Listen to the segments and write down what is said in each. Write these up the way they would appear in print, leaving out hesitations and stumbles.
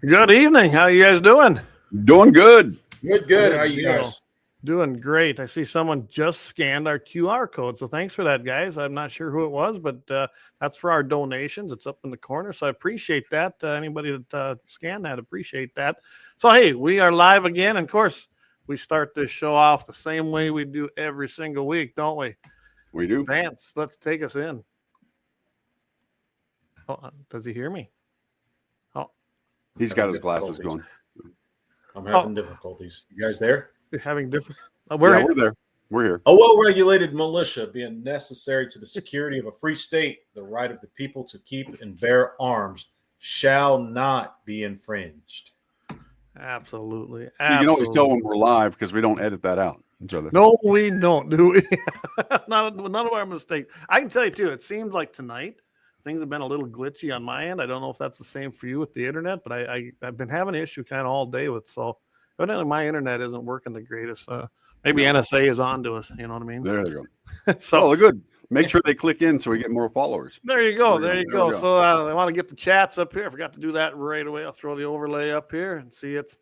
Good evening. How you guys doing? Doing good. Good. How Good you deal. guys? Doing great. I see someone just scanned our QR code. So thanks for that, guys. I'm not sure who it was, but that's for our donations. It's up in the corner. So I appreciate that. Anybody that scanned that, appreciate that. So, hey, we are live again. And of course, we start this show off the same way we do every single week, don't we? We do. Vance, let's take us in. Oh, does he hear me? Oh, He's got his glasses going. I'm having difficulties. You guys there? you're having different. We're there. We're here. A well-regulated militia being necessary to the security of a free state, the right of the people to keep and bear arms shall not be infringed. Absolutely. You can always tell when we're live because we don't edit that out. No, we don't, do we? None of our mistakes. I can tell you, too, it seems like tonight things have been a little glitchy on my end. I don't know if that's the same for you with the internet, but I've been having an issue kind of all day with, so evidently my internet isn't working the greatest. Maybe NSA is on to us, you know what I mean? There you go. So well, good. Make sure they click in so we get more followers. There you go. There you go. So I want to get the chats up here. I forgot to do that right away. I'll throw the overlay up here and see it's.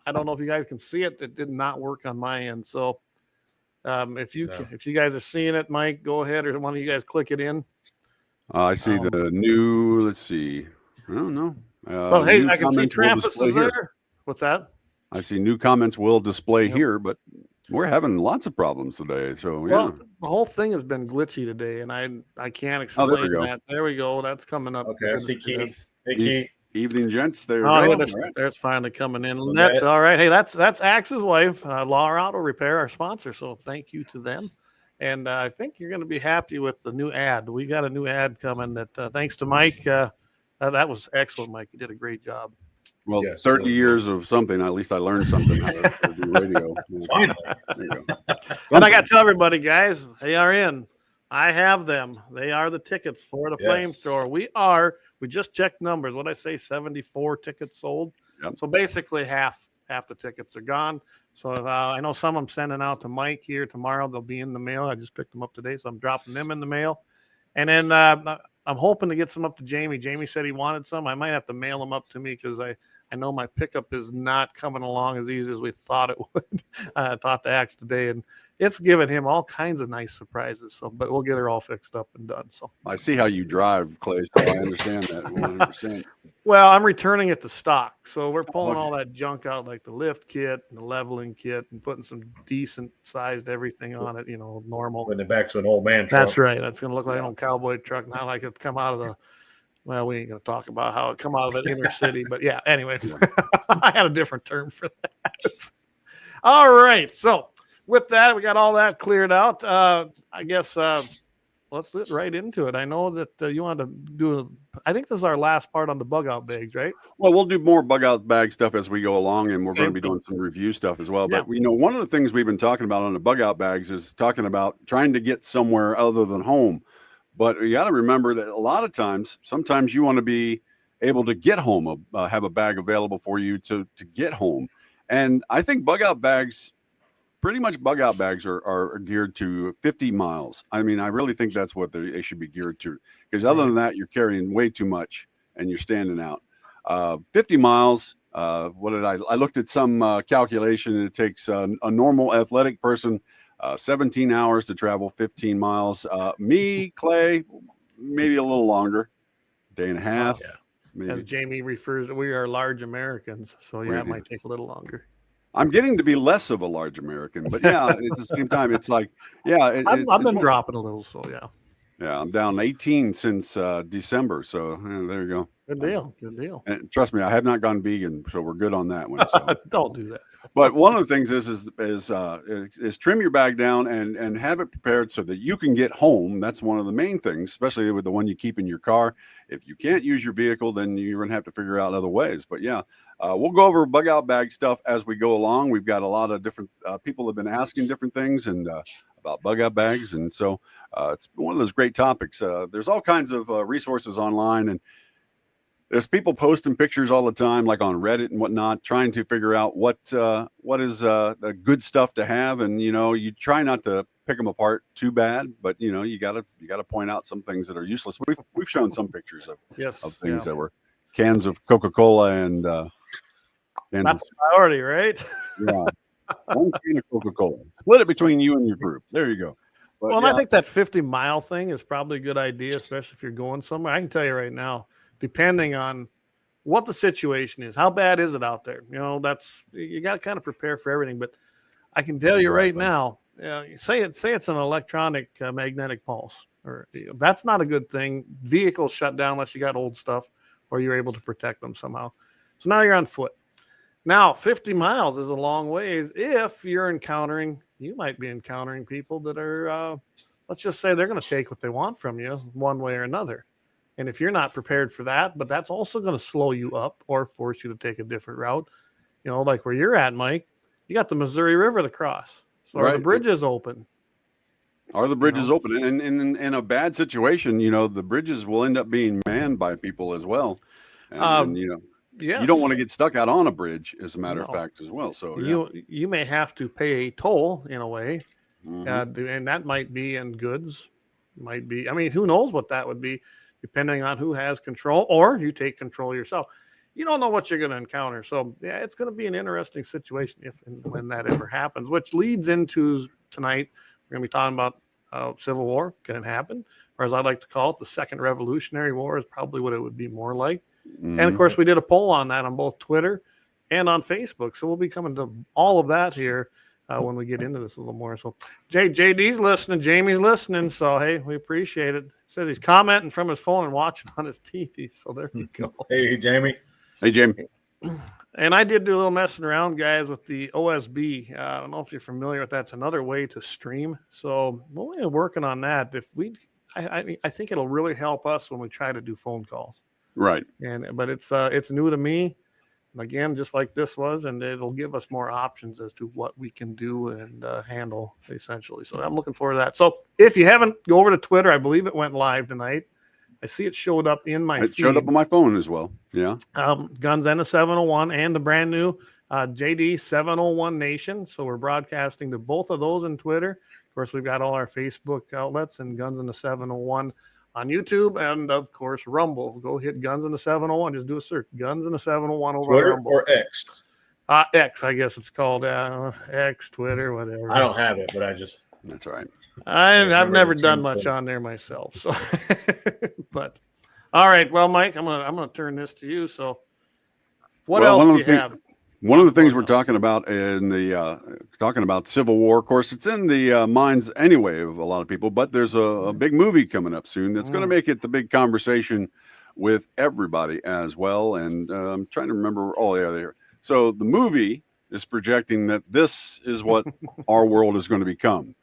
I don't know if you guys can see it. It did not work on my end. So if you guys are seeing it, Mike, go ahead, or one of you guys click it in. I see the new. Let's see. I don't know. So hey, I can see Trampus is there. What's that? I see new comments will display here, but we're having lots of problems today. So well, the whole thing has been glitchy today, and I can't explain that. There we go. That's coming up. Okay, I see Keith. Hey, Keith. Evening, gents. There there's finally coming in. Lynette, all right. Hey, that's Axe's wife, LAUER Auto Repair, our sponsor. So thank you to them. And I think you're going to be happy with the new ad. We got a new ad coming that thanks to Mike. That was excellent, Mike. You did a great job. Well, yes, 30 years of something. At least I learned something how to do radio. Finally. There you go. And I got to tell everybody, guys, they are in. I have them. They are the tickets for the Flame Store. We just checked numbers. What I say, 74 tickets sold. Yep. So basically half the tickets are gone. So I know some I'm sending out to Mike here tomorrow. They'll be in the mail. I just picked them up today, so I'm dropping them in the mail. And then I'm hoping to get some up to Jamie. Jamie said he wanted some. I might have to mail them up to me because I know my pickup is not coming along as easy as we thought it would. I talked to Axe today, and it's giving him all kinds of nice surprises. So, but we'll get her all fixed up and done. So I see how you drive, Clay. So I understand that 100%. Well, I'm returning it to stock, so we're pulling all that junk out, like the lift kit and the leveling kit, and putting some decent sized everything on it. Normal. Putting it back to an old man truck. That's right. That's going to look like an old cowboy truck, not like it's come out of the. Well, we ain't going to talk about how it come out of the inner city, but yeah, anyway, I had a different term for that. All right. So with that, we got all that cleared out. I guess let's get right into it. I know that you want to do, I think this is our last part on the bug out bags, right? Well, we'll do more bug out bag stuff as we go along, and we're going to be doing some review stuff as well. But, one of the things we've been talking about on the bug out bags is talking about trying to get somewhere other than home. But you got to remember that a lot of times, sometimes you want to be able to get home, have a bag available for you to get home. And I think bug out bags, pretty much bug out bags are geared to 50 miles. I mean, I really think that's what they should be geared to, because other than that, you're carrying way too much and you're standing out. 50 miles. What did I looked at some calculation. It takes a normal athletic person 17 hours to travel 15 miles. Me, Clay, maybe a little longer, day and a half. Maybe. As Jamie refers to, we are large Americans, so it might take a little longer. I'm getting to be less of a large American, but at the same time, it's like, I've been dropping a little, so yeah, I'm down 18 since December, so there you go. Good deal, good deal. And trust me, I have not gone vegan, so we're good on that one. So. Don't do that. But one of the things is trim your bag down and have it prepared so that you can get home. That's one of the main things, especially with the one you keep in your car. If you can't use your vehicle, then you're going to have to figure out other ways. But we'll go over bug out bag stuff as we go along. We've got a lot of different people have been asking different things and about bug out bags, and so it's one of those great topics. There's all kinds of resources online, and there's people posting pictures all the time, like on Reddit and whatnot, trying to figure out what is the good stuff to have. And, you try not to pick them apart too bad, but, you got to point out some things that are useless. We've shown some pictures of things that were cans of Coca-Cola and that's a priority, right? yeah, one can of Coca-Cola. Split it between you and your group. There you go. But, Well, and I think that 50-mile thing is probably a good idea, especially if you're going somewhere. I can tell you right now, depending on what the situation is, how bad is it out there? That's you got to kind of prepare for everything. But I can tell you right now, say it's an electronic magnetic pulse, or that's not a good thing. Vehicles shut down unless you got old stuff, or you're able to protect them somehow. So now you're on foot. Now, 50 miles is a long ways if you might be encountering people that are, let's just say they're going to take what they want from you one way or another. And if you're not prepared for that, but that's also going to slow you up or force you to take a different route, like where you're at, Mike, you got the Missouri River to cross. So are the bridges open? Are the bridges open? And in a bad situation, the bridges will end up being manned by people as well. And yes. You don't want to get stuck out on a bridge, as a matter of fact, as well. So you may have to pay a toll in a way, mm-hmm. And that might be in goods, might be. I mean, who knows what that would be, depending on who has control, or you take control yourself. You don't know what you're going to encounter. So yeah, it's going to be an interesting situation if and when that ever happens. Which leads into tonight, we're going to be talking about Civil War. Can it happen? Or as I like to call it, the Second Revolutionary War is probably what it would be more like. Mm-hmm. And of course, we did a poll on that on both Twitter and on Facebook. So we'll be coming to all of that here when we get into this a little more. So JD's listening, Jamie's listening. So hey, we appreciate it. He says he's commenting from his phone and watching on his TV. So there we go. Hey, Jamie. Hey, Jamie. And I did do a little messing around, guys, with the OSB. I don't know if you're familiar with that. It's another way to stream. So we're working on that. I think it'll really help us when we try to do phone calls. Right. But it's new to me. Again, just like this was, and it'll give us more options as to what we can do and handle, essentially. So I'm looking forward to that. So if you haven't, go over to Twitter. I believe it went live tonight. I see it showed up in my feed. It showed up on my phone as well. Yeah. G&The701 and the brand new G&The701 Nation. So we're broadcasting to both of those in Twitter. Of course, we've got all our Facebook outlets and G&The701 on YouTube, and of course Rumble. Go hit G&The701. Just do a search. G&The701 over Twitter Rumble. or X. X, I guess it's called. X, Twitter, whatever. I don't have it, but that's right. I've never done much on there myself. So, but all right. Well, Mike, I'm gonna turn this to you. So, what else do you have? One of the things we're talking about in the talking about Civil War, of course, it's in the minds anyway of a lot of people. But there's a big movie coming up soon that's going to make it the big conversation with everybody as well. And I'm trying to remember. Oh, yeah, there. So the movie is projecting that this is what our world is going to become.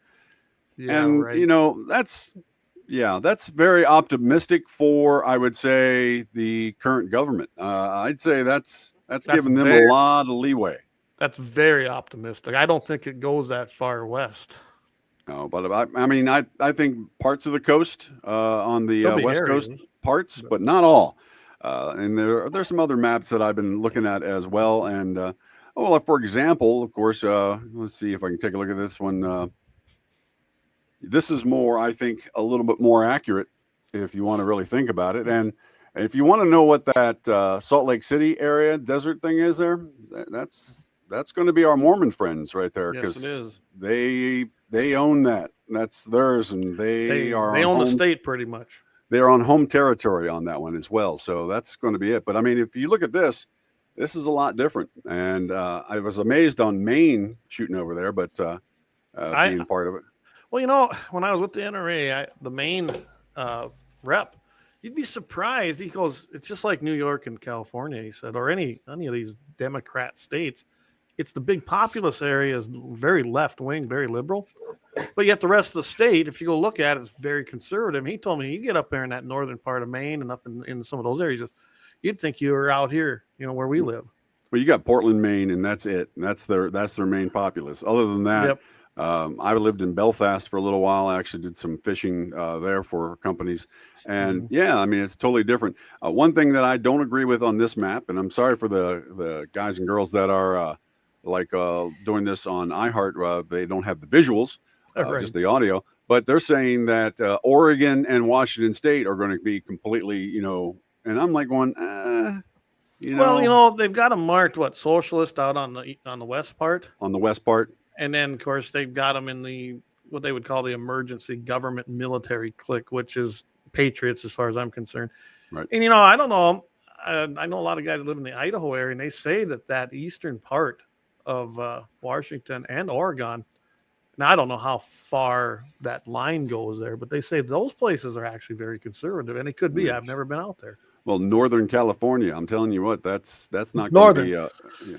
Yeah, and right. That's very optimistic for, I would say, the current government. I'd say that's giving them a lot of leeway. That's very optimistic. I don't think it goes that far west. No, but I think parts of the coast on the west coast parts, but not all. And there's some other maps that I've been looking at as well. And for example, of course, let's see if I can take a look at this one. This is more, I think, a little bit more accurate if you want to really think about it. And if you want to know what that Salt Lake City area desert thing is there, that's going to be our Mormon friends right there. Yes, it is. They own that. That's theirs, and they own the state pretty much. They're on home territory on that one as well. So that's going to be it. But I mean, if you look at this is a lot different. And I was amazed on Maine shooting over there, but being part of it. Well, when I was with the NRA, the Maine rep, you'd be surprised. He goes, it's just like New York and California, he said, or any of these Democrat states. It's the big populous area is very left wing, very liberal. But yet the rest of the state, if you go look at it, it's very conservative. He told me, you get up there in that northern part of Maine and up in some of those areas, you'd think you were out here, where we live. Well, you got Portland, Maine, and that's it. And that's their main populace. Other than that, yep. I lived in Belfast for a little while. I actually did some fishing there for companies. And it's totally different. One thing that I don't agree with on this map, and I'm sorry for the guys and girls that are doing this on iHeart, they don't have the visuals, right. just the audio. But they're saying that Oregon and Washington State are going to be completely, and I'm like going, Well, they've got them marked socialist out on the west part, on the west part. and then of course they've got them in what they would call the emergency government military clique, which is patriots as far as I'm concerned. Right. And I don't know. I know a lot of guys live in the Idaho area, and they say that eastern part of Washington and Oregon. Now, I don't know how far that line goes there, but they say those places are actually very conservative, and it could be. Yes. I've never been out there. Well, Northern California, I'm telling you what, that's not Northern. going to be.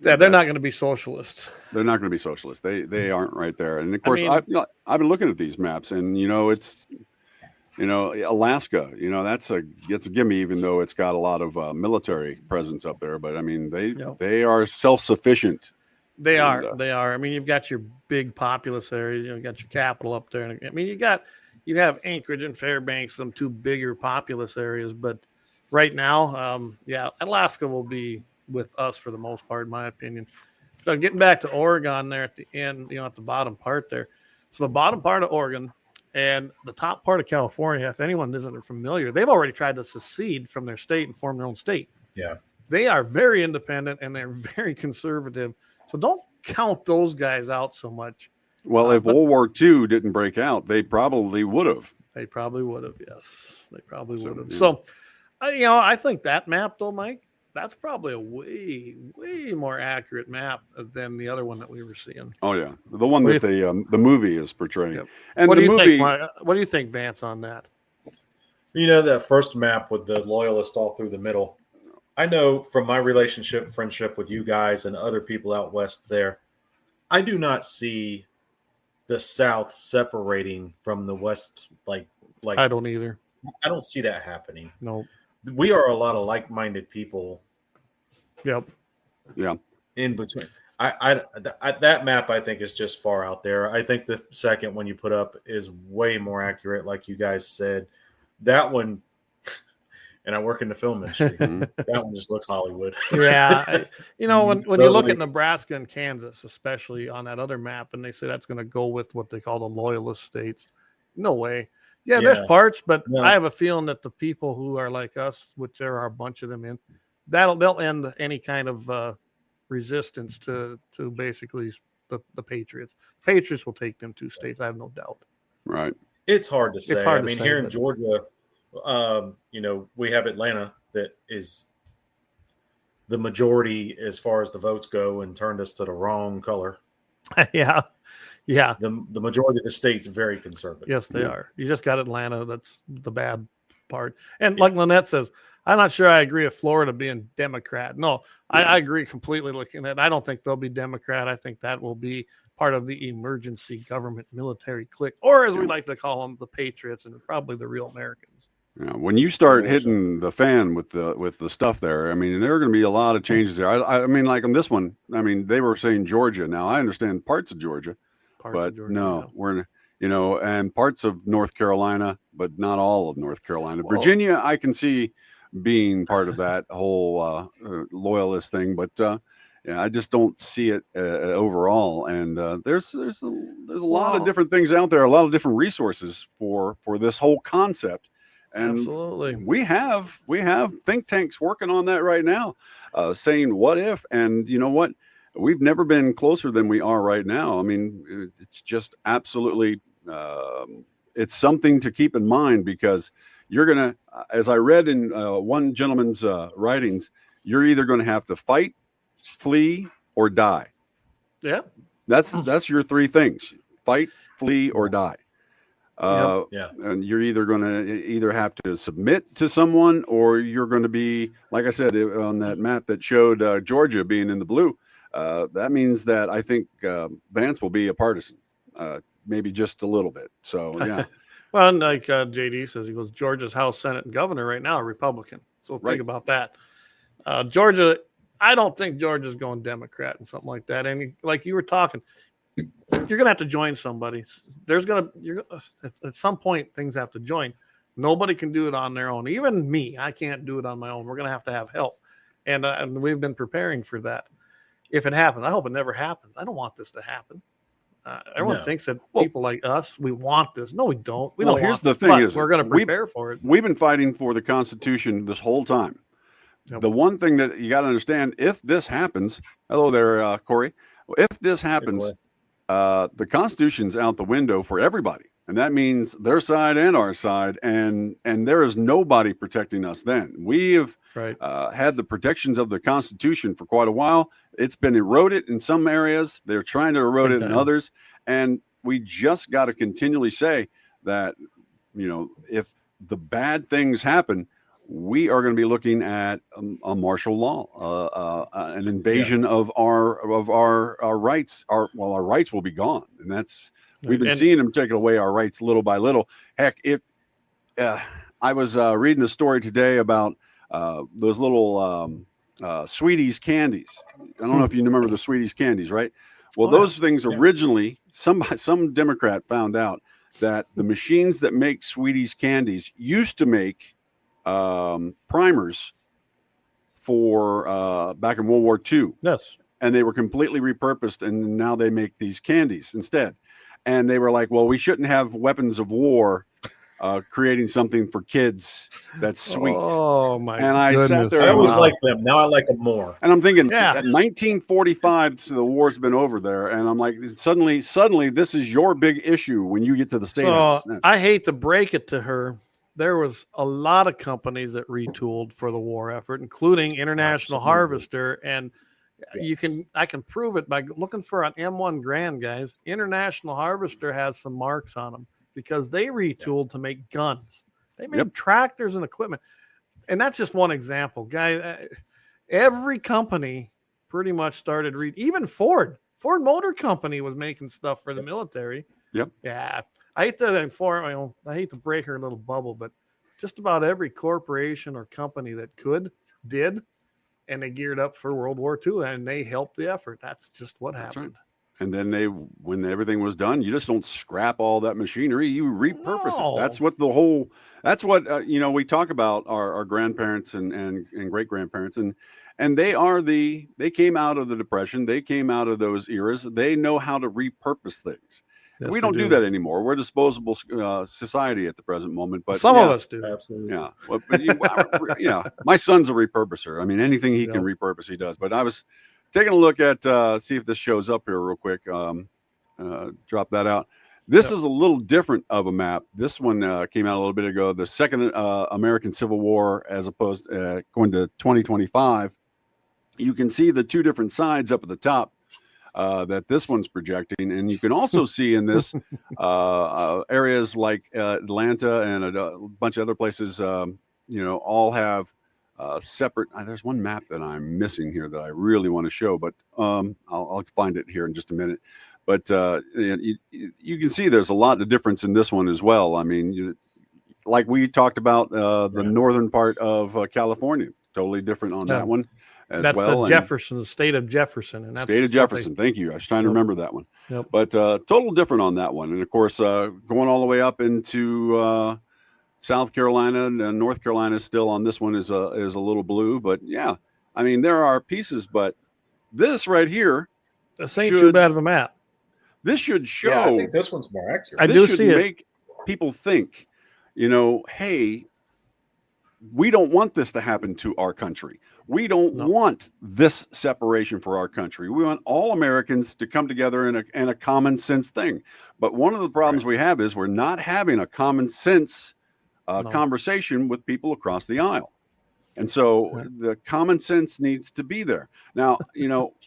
Yeah, they're not going to be socialists. They're not going to be socialists. They aren't right there. And of course, I've been looking at these maps, and it's Alaska. That's a gimme, even though it's got a lot of military presence up there. But I mean, they are self-sufficient. They are. I mean, you've got your big populous areas. You got your capital up there. And I mean, you have Anchorage and Fairbanks, some two bigger populous areas. But right now, Alaska will be with us for the most part, in my opinion. So getting back to Oregon there at the end, at the bottom part there. So the bottom part of Oregon and the top part of California, if anyone isn't familiar, they've already tried to secede from their state and form their own state. Yeah. They are very independent and they're very conservative. So don't count those guys out so much. Well, if World War II didn't break out, they probably would have. They probably would have, yes. They probably would have. So, I think that map, though, Mike, that's probably a way, way more accurate map than the other one that we were seeing. Oh, yeah. The one that the movie is portraying. Yep. And what do you think, Vance, on that? That first map with the loyalists all through the middle. I know from my friendship with you guys and other people out west there, I do not see the South separating from the West. Like I don't either. I don't see that happening. No. We are a lot of like-minded people. Yep. Yeah. In between. That map, I think, is just far out there. I think the second one you put up is way more accurate, like you guys said. That one, and I work in the film industry. That one just looks Hollywood. Yeah. When you look at Nebraska and Kansas, especially on that other map, and they say that's going to go with what they call the loyalist states. No way. Yeah, there's parts, but I have a feeling that the people who are like us, which there are a bunch of them they'll end any kind of resistance to basically the Patriots. Patriots will take them 2 states. I have no doubt. Right. It's hard to say. Here in but Georgia, we have Atlanta that is the majority as far as the votes go and turned us to the wrong color. Yeah. Yeah. The majority of the state's very conservative. Yes, they are. You just got Atlanta. That's the bad part. And like Lynette says, I'm not sure I agree with Florida being Democrat. No, I agree completely looking at it. I don't think they'll be Democrat. I think that will be part of the emergency government military clique, or as we like to call them, the Patriots, and probably the real Americans. Yeah, when you start hitting the fan with the stuff there, I mean, there are going to be a lot of changes there. I mean, like on this one, I mean, they were saying Georgia. Now I understand parts of Georgia, we're and parts of North Carolina, but not all of North Carolina. Well, Virginia, I can see being part of that whole loyalist thing, but I just don't see it overall. And there's a lot of different things out there, a lot of different resources for this whole concept. And absolutely, we have think tanks working on that right now, saying what if, and you know what, we've never been closer than we are right now. I mean, it's just absolutely, it's something to keep in mind, because you're going to, as I read in one gentleman's writings, you're either going to have to fight, flee, or die. Yeah. That's your 3 things: fight, flee, or die. And you're either going to have to submit to someone, or you're going to be, like I said, on that map that showed Georgia being in the blue. That means that I think Vance will be a partisan, maybe just a little bit. So, yeah. Well, and like JD says, he goes, Georgia's House, Senate, and Governor right now are Republican. So think about that. Georgia, I don't think Georgia's going Democrat and something like that. And like you were talking, you're going to have to join somebody. At some point, things have to join. Nobody can do it on their own. Even me, I can't do it on my own. We're going to have help. And we've been preparing for that. If it happens, I hope it never happens. I don't want this to happen. Everyone No. thinks that Well- people like us, we want this. No, we don't. We Well, don't. here's want the this, thing but is we're going to we- prepare for it. We've been fighting for the Constitution this whole time. Yep. The one thing that you got to understand, if this happens, hello there, Corey. If this happens, the Constitution's out the window for everybody, and that means their side and our side, and there is nobody protecting us. Then we have Right. had the protections of the Constitution for quite a while. It's been eroded in some areas. They're trying to erode Big it in time. others, and we just got to continually say that, if the bad things happen, we are going to be looking at a martial law, an invasion of our rights. Our rights will be gone, and that's we've been And- seeing them taking away our rights little by little. Heck, if I was reading a story today about those little Sweeties candies. I don't know if you remember the Sweeties candies, right? Well, Oh, yeah. those things originally, some Democrat found out that the machines that make Sweeties candies used to make primers for back in World War II, Yes. and they were completely repurposed, and now they make these candies instead. And they were like, well, we shouldn't have weapons of war creating something for kids that's sweet. Oh my And I sat goodness. there I always Wow. liked them. Now I like them more. And I'm thinking, Yeah. at 1945, so the war's been over there, and I'm like, suddenly, this is your big issue when you get to the state house. I hate to break it to her. There was a lot of companies that retooled for the war effort, including International Absolutely. Harvester, and Yes. I can prove it by looking for an M1 Grand, guys. International Harvester has some marks on them because they retooled to make guns. They made tractors and equipment, and that's just one example, guys. Every company pretty much started even Ford Motor Company was making stuff for the military. Yep. Yeah. I hate to break her little bubble, but just about every corporation or company that did, and they geared up for World War II, and they helped the effort. That's just what happened. Right. And then when everything was done, you just don't scrap all that machinery. You repurpose it. That's what we talk about our grandparents and great grandparents, and they came out of the Depression. They came out of those eras. They know how to repurpose things. Yes, we they don't do that anymore. We're a disposable society at the present moment. But some of us do. Absolutely. Yeah. Well, but my son's a repurposer. I mean, anything he can repurpose, he does. But I was taking a look at see if this shows up here real quick. Drop that out. This is a little different of a map. This one came out a little bit ago. The Second American Civil War, as opposed going to 2025. You can see the two different sides up at the top that this one's projecting, and you can also see in this areas like Atlanta and a bunch of other places. All have separate. There's one map that I'm missing here that I really want to show, but I'll find it here in just a minute. But you can see there's a lot of difference in this one as well. I mean, like we talked about the northern part of California, totally different on that one as that's well. The state of Jefferson. And that's state of Jefferson. Thank you. I was trying to remember that one. Yep. But total different on that one. And of course, going all the way up into South Carolina and North Carolina still on this one is a little blue. But yeah, I mean, there are pieces, but this right here, this ain't too bad of a map. This should show. Yeah, I think this one's more accurate. I do see it. Make people think, hey, we don't want this to happen to our country. We don't want this separation for our country. We want all Americans to come together in a common sense thing. But one of the problems we have is we're not having a common sense conversation with people across the aisle. And so the common sense needs to be there. Now,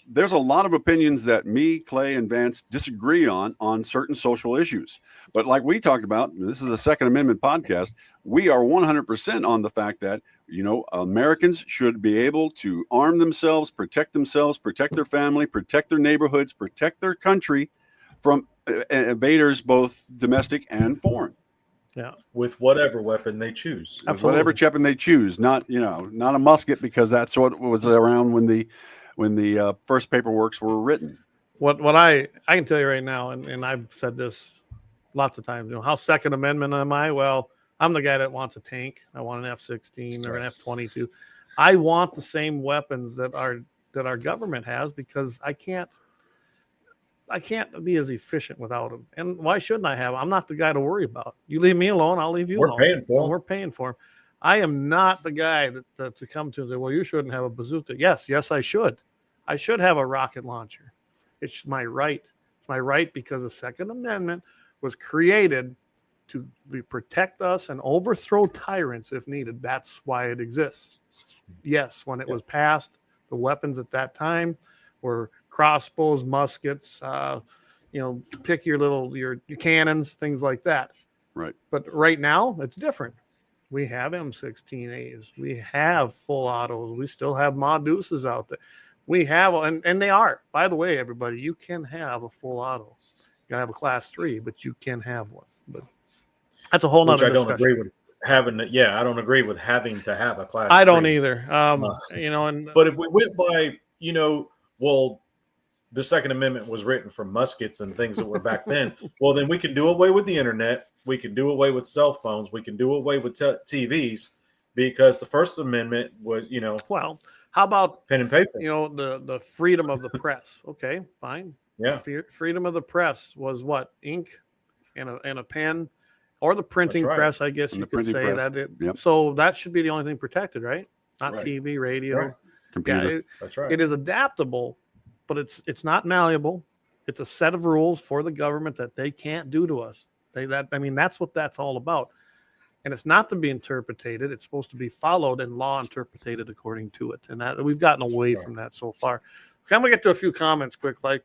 there's a lot of opinions that me, Clay, and Vance disagree on certain social issues. But like we talked about, this is a Second Amendment podcast, we are 100% on the fact that, Americans should be able to arm themselves, protect their family, protect their neighborhoods, protect their country from invaders, both domestic and foreign. Yeah, with whatever weapon they choose. With whatever weapon they choose, not a musket, because that's what was around when the first paperworks were written. What I can tell you right now, and I've said this lots of times. How Second Amendment am I? Well, I'm the guy that wants a tank. I want an F-16 or an F-22. I want the same weapons that our government has, because I can't. I can't be as efficient without them. And why shouldn't I have them? I'm not the guy to worry about. You leave me alone, I'll leave you We're alone. paying for them. We're paying for them. I am not the guy to come to and say, well, you shouldn't have a bazooka. Yes, I should. I should have a rocket launcher. It's my right. It's my right because the Second Amendment was created to protect us and overthrow tyrants if needed. That's why it exists. Yes, when it was passed, the weapons at that time were crossbows, muskets, pick your cannons, things like that. Right. But right now, it's different. We have M16As. We have full autos. We still have Ma Deuces out there. We have, and they are. By the way, everybody, you can have a full auto. You gotta have a class 3, but you can have one. But that's a whole nother Which I don't discussion. agree with having. I don't agree with having to have a class. I don't 3. either. But if we went by, well, the Second Amendment was written for muskets and things that were back then. Well, then we can do away with the internet. We can do away with cell phones. We can do away with TVs because the First Amendment was, Well, how about pen and paper? The freedom of the press? Okay, fine. Yeah. Freedom of the press was what? Ink and a pen, or the printing press, I guess and you could say press. that. Yep. So that should be the only thing protected, right? Not Right. TV, radio, computer. Yeah, That's right. It is adaptable, but it's not malleable. It's a set of rules for the government that they can't do to us. That's what that's all about. And it's not to be interpreted. It's supposed to be followed and law interpreted according to it. And that we've gotten away from that so far. Okay, I'm gonna get to a few comments quickly.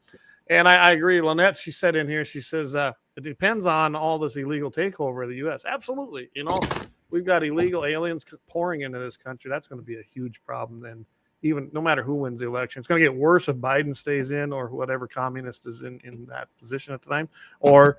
And I agree. Lynette, she said in here, she says, it depends on all this illegal takeover of the U.S. Absolutely. We've got illegal aliens pouring into this country. That's going to be a huge problem then. Even no matter who wins the election, it's going to get worse if Biden stays in or whatever communist is in that position at the time. Or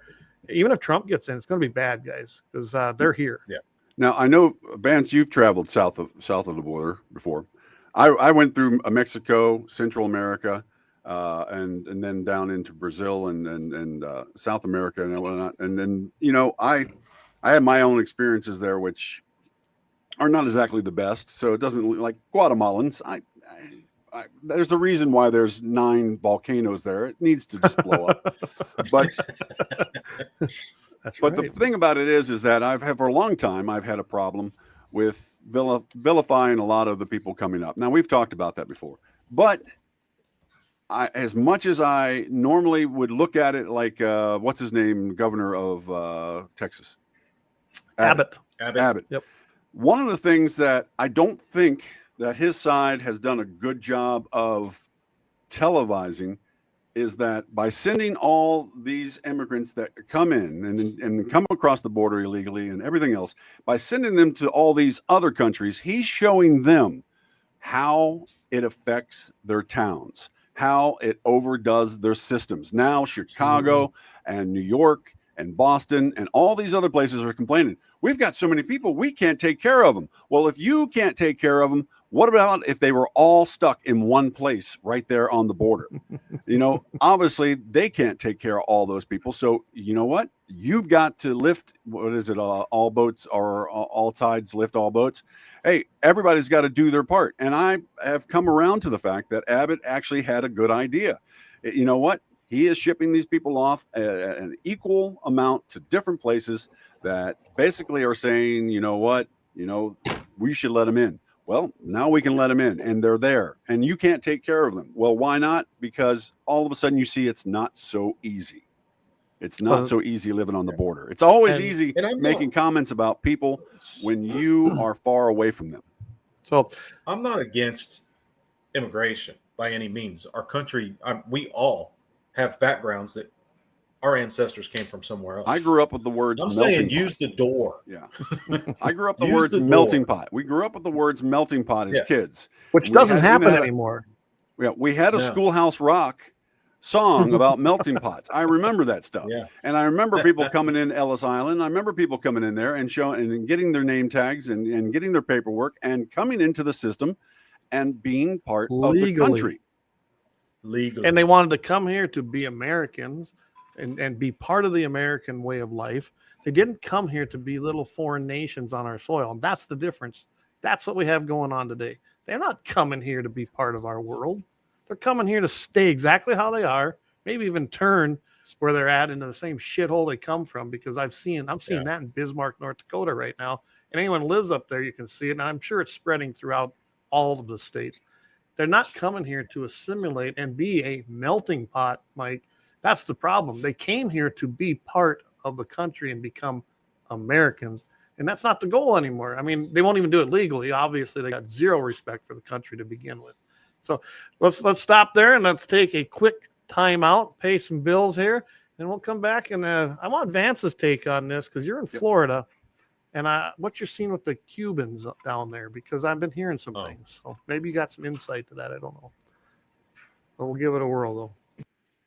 even if Trump gets in, it's going to be bad, guys, because they're here. Yeah. Now, I know, Vance, you've traveled south of the border before. I went through Mexico, Central America, and then down into Brazil and South America and whatnot. And then, I had my own experiences there, which are not exactly the best. So it doesn't look like Guatemalans. There's a reason why there's 9 volcanoes there. It needs to just blow up. But the thing about it is that for a long time, I've had a problem with vilifying a lot of the people coming up. Now, we've talked about that before, but as much as I normally would look at it like, what's his name, governor of Texas? Abbott. Yep. One of the things that I don't think that his side has done a good job of televising is that by sending all these immigrants that come in and come across the border illegally and everything else, by sending them to all these other countries, he's showing them how it affects their towns, how it overdoes their systems. Now Chicago and New York and Boston and all these other places are complaining. We've got so many people, we can't take care of them. Well, if you can't take care of them, what about if they were all stuck in one place right there on the border? Obviously they can't take care of all those people. So you know what? You've got to lift, all boats or all tides lift all boats. Hey, everybody's got to do their part. And I have come around to the fact that Abbott actually had a good idea. You know what? He is shipping these people off an equal amount to different places that basically are saying, you know what, we should let them in. Well, now we can let them in and they're there and you can't take care of them. Well, why not? Because all of a sudden you see it's not so easy. It's not so easy living on the border. It's always easy making comments about people when you are far away from them. So I'm not against immigration by any means. Our country, we all have backgrounds that our ancestors came from somewhere else. I grew up with the words melting pot. Use the door. Yeah. I grew up with the words melting pot. We grew up with the words melting pot as kids. Which doesn't happen anymore. Yeah, we had a Schoolhouse Rock song about melting pots. I remember that stuff. Yeah. And I remember people coming in Ellis Island. I remember people coming in there and showing and getting their name tags and getting their paperwork and coming into the system and being part of the country. Legally. And they wanted to come here to be Americans and be part of the American way of life. They didn't come here to be little foreign nations on our soil. And that's the difference. That's what we have going on today. They're not coming here to be part of our world. They're coming here to stay exactly how they are, maybe even turn where they're at into the same shithole they come from, because I'm seeing that in Bismarck, North Dakota right now. And anyone who lives up there, you can see it. And I'm sure it's spreading throughout all of the states. They're not coming here to assimilate and be a melting pot, Mike. That's the problem. They came here to be part of the country and become Americans. And that's not the goal anymore. I mean, they won't even do it legally. Obviously, they got zero respect for the country to begin with. So let's stop there and let's take a quick time out, pay some bills here, and we'll come back. And I want Vance's take on this, because you're in Florida, and what you're seeing with the Cubans down there, because I've been hearing some things. So maybe you got some insight to that. I don't know. But we'll give it a whirl, though.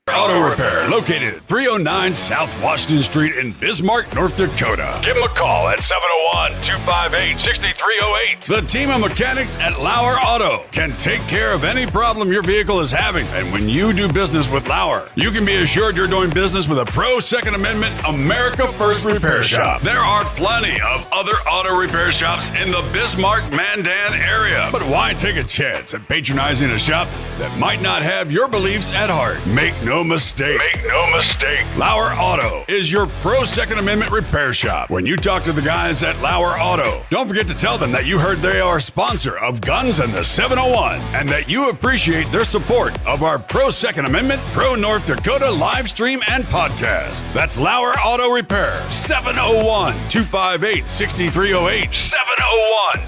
Auto Repair, located at 309 South Washington Street in Bismarck, North Dakota. Give them a call at 701-258-6308. The team of mechanics at Lauer Auto can take care of any problem your vehicle is having. And when you do business with Lauer, you can be assured you're doing business with a pro Second Amendment America First repair shop. There are plenty of other auto repair shops in the Bismarck-Mandan area. But why take a chance at patronizing a shop that might not have your beliefs at heart? Make no mistake. Lauer Auto is your pro Second Amendment repair shop. When you talk to the guys at Lauer Auto, don't forget to tell them that you heard they are a sponsor of Guns and the 701 and that you appreciate their support of our pro Second Amendment, pro North Dakota live stream and podcast. That's Lauer Auto Repair, 701-258-6308.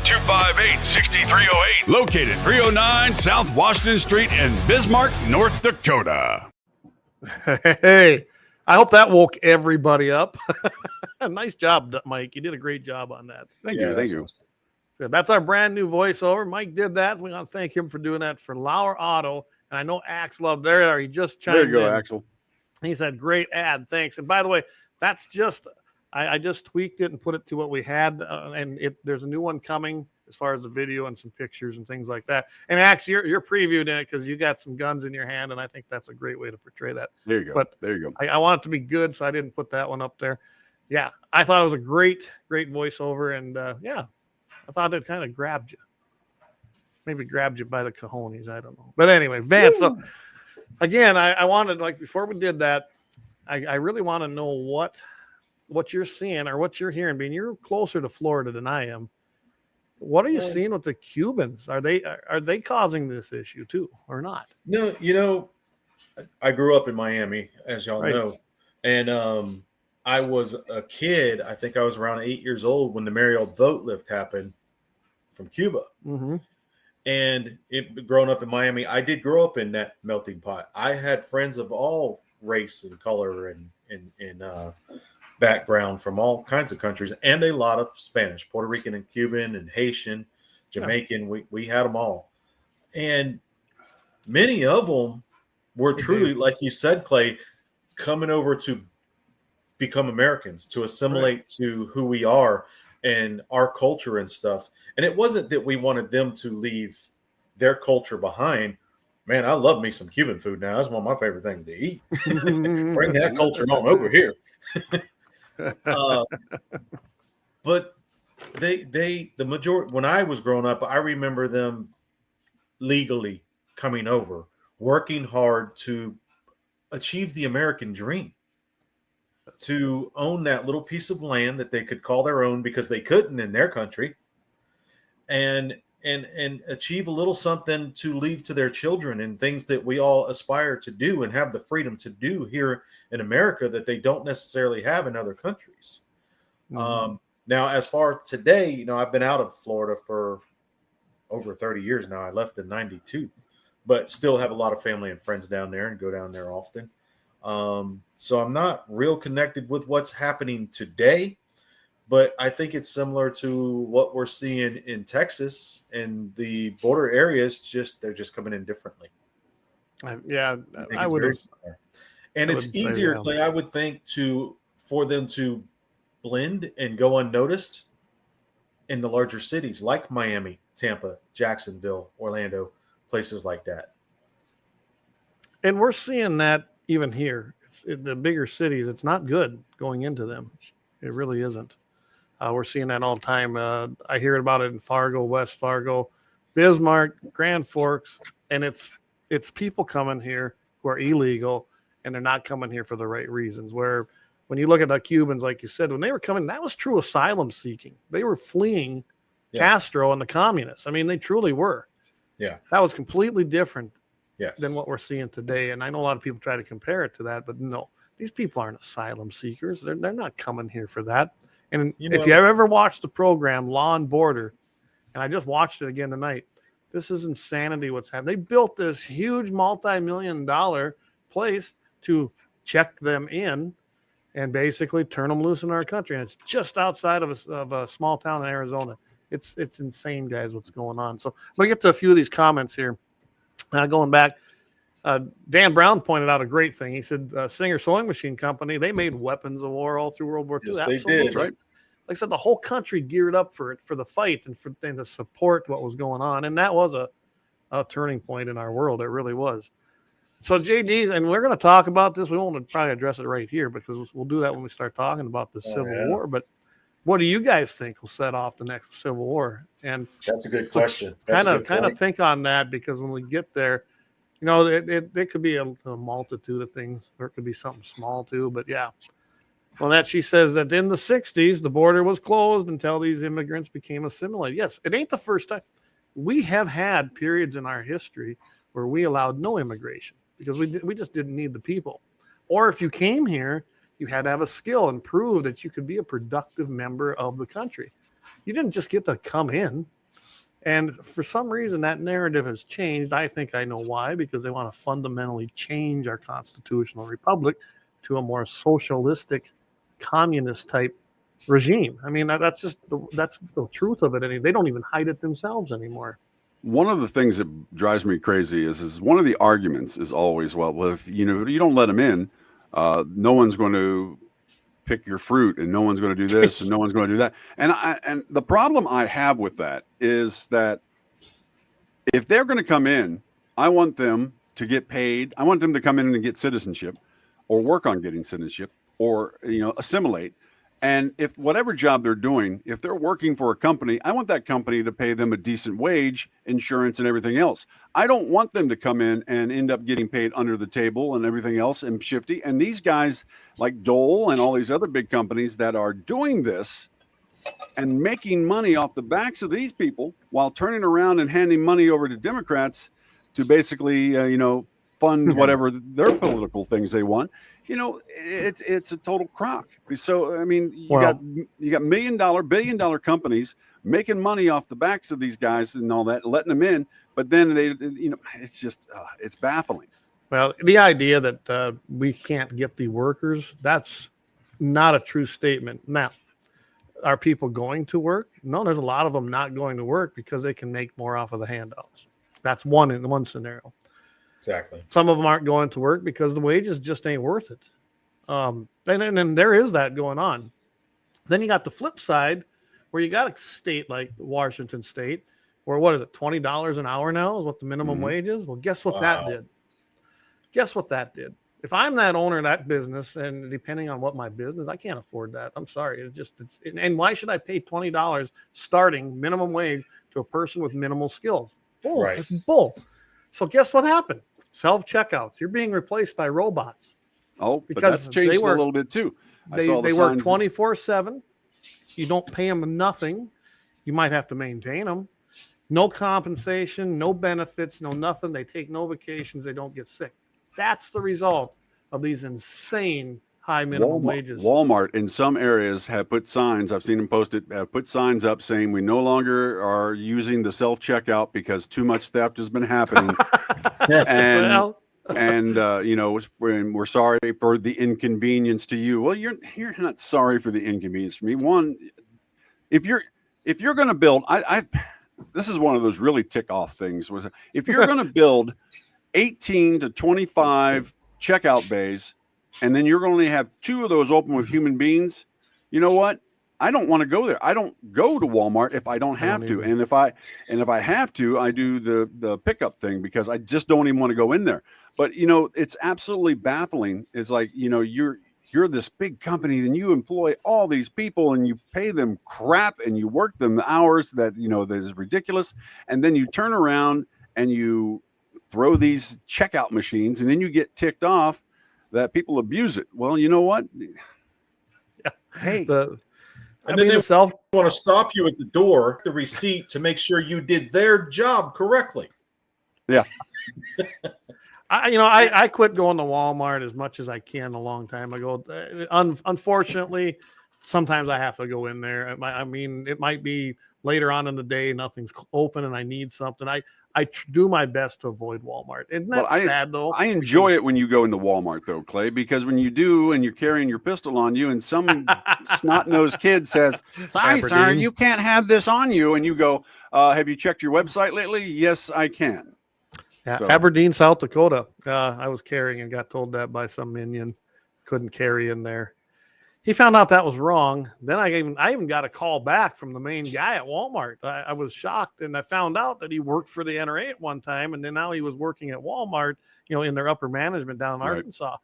701-258-6308. Located 309 South Washington Street in Bismarck, North Dakota. Hey, I hope that woke everybody up. Nice job, Mike. You did a great job on that. Thank you. So that's our brand new voiceover. Mike did that. We want to thank him for doing that for Lauer Auto. And I know Axel up there. He just chimed in. There you go, Axel. He said, great ad. Thanks. And by the way, that's just, I just tweaked it and put it to what we had. And there's a new one coming as far as the video and some pictures and things like that. And Axel, you're previewed in it because you got some guns in your hand. And I think that's a great way to portray that. There you go. But there you go. I want it to be good, so I didn't put that one up there. Yeah, I thought it was a great voiceover. And I thought it kind of grabbed you. Maybe grabbed you by the cojones. I don't know. But anyway, Vance, so again, I wanted, like, before we did that, I really want to know what you're seeing or what you're hearing. Being you're closer to Florida than I am. What are you seeing with the Cubans? Are they causing this issue too, or not? No, I grew up in Miami, as y'all know, and I was a kid. I think I was around 8 years old when the Mariel boat lift happened from Cuba. Mm-hmm. And growing up in Miami, I did grow up in that melting pot. I had friends of all race and color and background from all kinds of countries, and a lot of Spanish, Puerto Rican and Cuban and Haitian, Jamaican. Yeah. We had them all. And many of them were truly, like you said, Clay, coming over to become Americans, to assimilate to who we are and our culture and stuff. And it wasn't that we wanted them to leave their culture behind. Man, I love me some Cuban food now. That's one of my favorite things to eat. Bring that culture on over here. But the majority, when I was growing up, I remember them legally coming over, working hard to achieve the American dream, to own that little piece of land that they could call their own because they couldn't in their country, and achieve a little something to leave to their children, and things that we all aspire to do and have the freedom to do here in America that they don't necessarily have in other countries. Mm-hmm. Now, as far today, I've been out of Florida for over 30 years now. I left in 92, but still have a lot of family and friends down there and go down there often. So I'm not real connected with what's happening today, but I think it's similar to what we're seeing in Texas, and the border areas. They're just coming in differently. I would. And it's easier, Clay, I would think, for them to blend and go unnoticed in the larger cities like Miami, Tampa, Jacksonville, Orlando, places like that. And we're seeing that even here. The bigger cities, it's not good going into them. It really isn't. We're seeing that all the time. I hear about it in Fargo, West Fargo, Bismarck, Grand Forks, and it's people coming here who are illegal, and they're not coming here for the right reasons. Where when you look at the Cubans, like you said, when they were coming, that was true asylum seeking. They were fleeing Castro and the communists. I mean, they truly were. Yeah. That was completely different Yes. than what we're seeing today. And I know a lot of people try to compare it to that, but no, these people aren't asylum seekers. They're not coming here for that. And if you ever watched the program Law and Border, and I just watched it again tonight, this is insanity what's happening. They built this huge multi-million-dollar place to check them in and basically turn them loose in our country. And it's just outside of a small town in Arizona. It's insane, guys, what's going on. So I'm going to get to a few of these comments here. Going back, Dan Brown pointed out a great thing. He said, Singer Sewing Machine Company, they made weapons of war all through World War II. Yes, Absolutely. they did. Right? Like I said, the whole country geared up for it, for the fight and to support what was going on. And that was a turning point in our world. It really was. So JD's, and we're going to talk about this. We won't probably address it right here because we'll do that when we start talking about the Civil War. But what do you guys think will set off the next Civil War? And that's a good question. Kind of think on that, because when we get there, you know, it could be a multitude of things, or it could be something small too. But yeah. Well, that she says that in the 60s, the border was closed until these immigrants became assimilated. Yes, it ain't the first time. We have had periods in our history where we allowed no immigration because we just didn't need the people. Or if you came here, you had to have a skill and prove that you could be a productive member of the country. You didn't just get to come in. And for some reason, that narrative has changed. I think I know why, because they want to fundamentally change our constitutional republic to a more socialistic, communist type regime. I mean, that's the truth of it. And they don't even hide it themselves anymore. One of the things that drives me crazy is one of the arguments is always, well, if you don't let them in, no one's going to pick your fruit, and no one's going to do this, and no one's going to do that. And the problem I have with that is that if they're going to come in, I want them to get paid. I want them to come in and get citizenship, or work on getting citizenship, or assimilate. And if whatever job they're doing, if they're working for a company, I want that company to pay them a decent wage, insurance, and everything else. I don't want them to come in and end up getting paid under the table and everything else and shifty. And these guys like Dole and all these other big companies that are doing this and making money off the backs of these people while turning around and handing money over to Democrats to basically, fund whatever their political things they want. It's a total crock. So I mean, you got $1 million, billion-dollar companies making money off the backs of these guys and all that, letting them in, but then it's just it's baffling. Well, the idea that we can't get the workers, that's not a true statement. Now, are people going to work? No, there's a lot of them not going to work because they can make more off of the handouts. That's one scenario. Exactly. Some of them aren't going to work because the wages just ain't worth it. And there is that going on. Then you got the flip side where you got a state like Washington State where, what is it, $20 an hour now is what the minimum wage is? Well, guess what that did? Guess what that did? If I'm that owner of that business, and depending on what my business, I can't afford that. I'm sorry. And why should I pay $20 starting minimum wage to a person with minimal skills? Bull. Right. It's bull. So guess what happened? Self-checkouts. You're being replaced by robots. Oh, because that's changed a little bit too. They work 24/7. You don't pay them nothing. You might have to maintain them. No compensation, no benefits, no nothing. They take no vacations. They don't get sick. That's the result of these insane high minimum wages. Walmart in some areas have put signs, I've seen them posted, have put signs up saying we no longer are using the self-checkout because too much theft has been happening. And we're sorry for the inconvenience to you. Well, you're not sorry for the inconvenience for me. One, if you're going to build, this is one of those really tick off things. If you're going to build 18 to 25 checkout bays, and then you're going to only have 2 of those open with human beings, you know what? I don't want to go there. I don't go to Walmart if I don't have to. And if I have to, I do the pickup thing because I just don't even want to go in there. But it's absolutely baffling. It's like, you're this big company and you employ all these people and you pay them crap and you work them the hours that is ridiculous. And then you turn around and you throw these checkout machines and then you get ticked off that people abuse it. Well, you know what? Yeah. Hey, And then they want to stop you at the door, the receipt, to make sure you did their job correctly. Yeah. I quit going to Walmart as much as I can a long time ago. Unfortunately, sometimes I have to go in there. I mean, it might be later on in the day, nothing's open, and I need something. I do my best to avoid Walmart. Isn't that sad, though? I enjoy it when you go into Walmart, though, Clay, because when you do and you're carrying your pistol on you and some snot-nosed kid says, "Sorry, sir, you can't have this on you," and you go, "Have you checked your website lately?" "Yes, I can." Yeah, so. Aberdeen, South Dakota. I was carrying and got told that by some minion. Couldn't carry in there. He found out that was wrong. Then I even got a call back from the main guy at Walmart. I was shocked, and I found out that he worked for the NRA at one time, and then now he was working at Walmart, in their upper management down in Arkansas.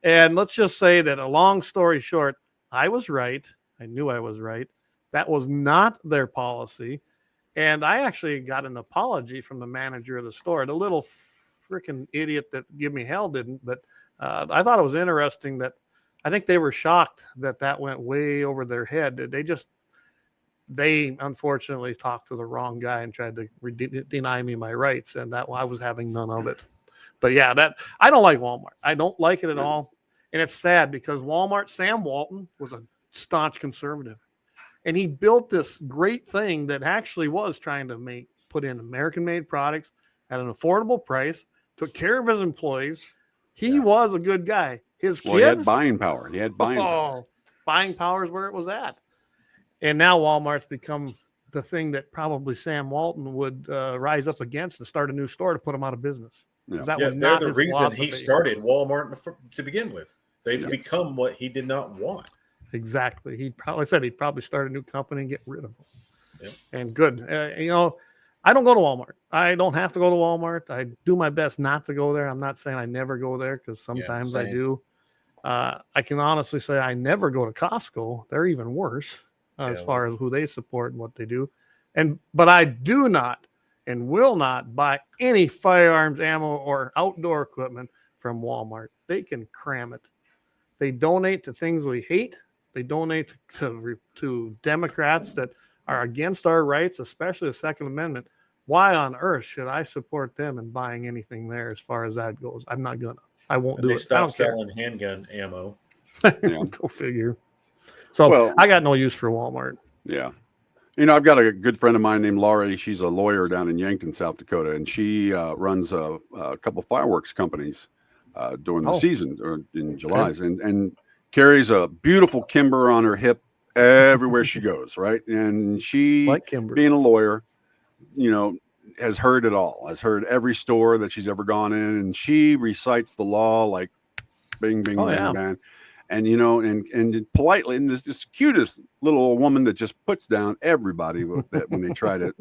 And let's just say that, a long story short, I was right. I knew I was right. That was not their policy. And I actually got an apology from the manager of the store. The little freaking idiot that gave me hell didn't, but I thought it was interesting that I think they were shocked that went way over their head. They unfortunately talked to the wrong guy and tried to deny me my rights, and that I was having none of it. But yeah, I don't like Walmart. I don't like it at all. And it's sad because Walmart, Sam Walton was a staunch conservative. And he built this great thing that actually was trying to put in American-made products at an affordable price, took care of his employees. He was a good guy. His kids, he had buying power. Buying power is where it was at. And now Walmart's become the thing that probably Sam Walton would rise up against and start a new store to put him out of business. That was not the reason philosophy. He started Walmart to begin with. They've become what he did not want. Exactly. He'd probably start a new company and get rid of them. Yep. And good. I don't go to Walmart. I don't have to go to Walmart. I do my best not to go there. I'm not saying I never go there because sometimes I do. I can honestly say I never go to Costco. They're even worse as far as who they support and what they do. But I do not and will not buy any firearms, ammo, or outdoor equipment from Walmart. They can cram it. They donate to things we hate. They donate to Democrats that are against our rights, especially the Second Amendment. Why on earth should I support them in buying anything there as far as that goes? I'm not gonna. I won't do it. They stopped selling handgun ammo. Go figure. So I got no use for Walmart. Yeah. I've got a good friend of mine named Laurie. She's a lawyer down in Yankton, South Dakota, and she runs a couple fireworks companies during the season or in July, and carries a beautiful Kimber on her hip everywhere she goes, right? And she, being a lawyer, has heard it all, has heard every store that she's ever gone in, and she recites the law like bing, bing, bang, bang. And, and politely, and this cutest little woman that just puts down everybody with that when they try to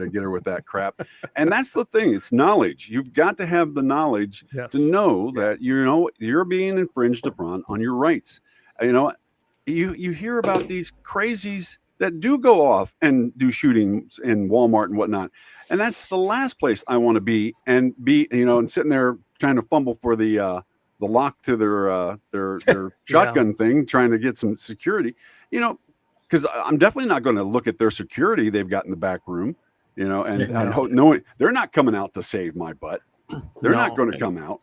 get her with that crap. And that's the thing. It's knowledge. You've got to have the knowledge to know that, you're being infringed upon on your rights. You hear about these crazies that do go off and do shootings in Walmart and whatnot. And that's the last place I want to be and sitting there trying to fumble for the lock to their shotgun thing, trying to get some security, because I'm definitely not going to look at their security they've got in the back room, and knowing they're not coming out to save my butt. They're not going to come out.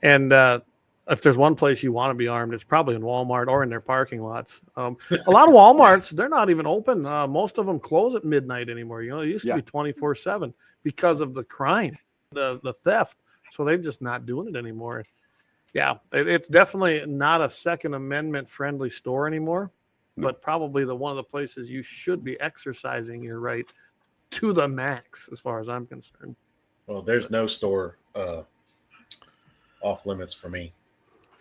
And if there's one place you want to be armed, it's probably in Walmart or in their parking lots. A lot of Walmarts, they're not even open. Most of them close at midnight anymore. It used to be 24/7 because of the crime, the theft. So they're just not doing it anymore. Yeah, it's definitely not a Second Amendment friendly store anymore, but probably one of the places you should be exercising your right to the max, as far as I'm concerned. Well, there's no store off limits for me.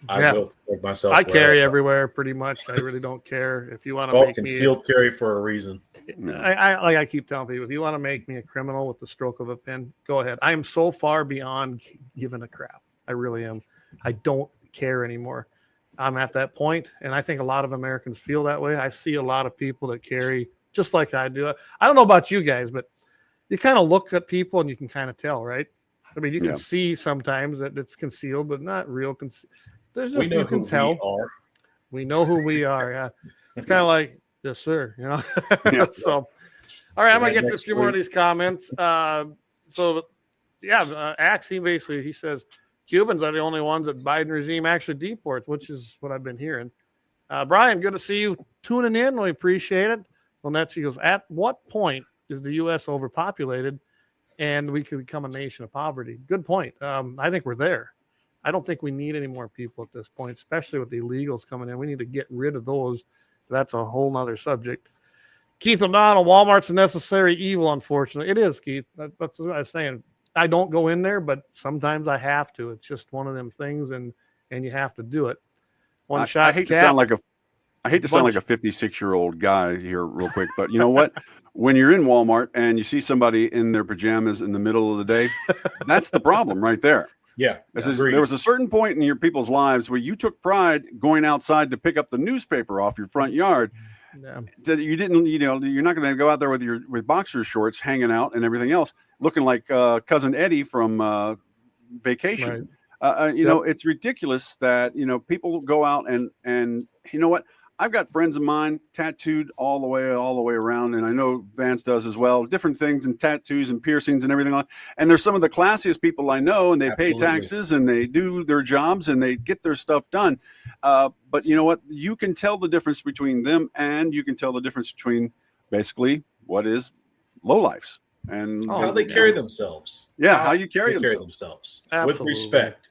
I will put myself. I carry everywhere pretty much. I really don't care if you want to make concealed carry for a reason. I keep telling people, if you want to make me a criminal with the stroke of a pen, go ahead. I am so far beyond giving a crap. I really am. I don't care anymore. I'm at that point, and I think a lot of Americans feel that way. I see a lot of people that carry just like I do. I don't know about you guys, but you kind of look at people and you can kind of tell, right? I mean, you can see sometimes that it's concealed, but not real. there's We just, know you can who tell. we are. We know who we are. Yeah. It's kind of like, yes, sir. You know? Yeah. So, all right, I'm going to get to a Next few more of week. these comments. Axe, he says, Cubans are the only ones that Biden regime actually deports, which is what I've been hearing. Brian, good to see you tuning in. We appreciate it. Well, Netsy goes, at what point is the U.S. overpopulated and we could become a nation of poverty? Good point. I think we're there. I don't think we need any more people at this point, especially with the illegals coming in. We need to get rid of those. That's a whole nother subject. Keith O'Donnell, Walmart's a necessary evil, unfortunately. It is, Keith. That's what I was saying. I don't go in there, but sometimes I have to. It's just one of them things, and you have to do it. I hate to sound like a 56-year-old guy here real quick, but you know what? When you're in Walmart and you see somebody in their pajamas in the middle of the day, that's the problem right there. Yeah. There was a certain point in your people's lives where you took pride going outside to pick up the newspaper off your front yard. Yeah. That you didn't, you're not going to go out there with boxer shorts hanging out and everything else, looking like cousin Eddie from Vacation. Right. It's ridiculous that people go out and you know what? I've got friends of mine tattooed all the way around, and I know Vance does as well. Different things and tattoos and piercings and everything like. And they're some of the classiest people I know, and they pay taxes and they do their jobs and they get their stuff done. But you know what? You can tell the difference between them, and you can tell the difference between basically what is lowlifes and how they carry themselves. Yeah, how you carry themselves with respect.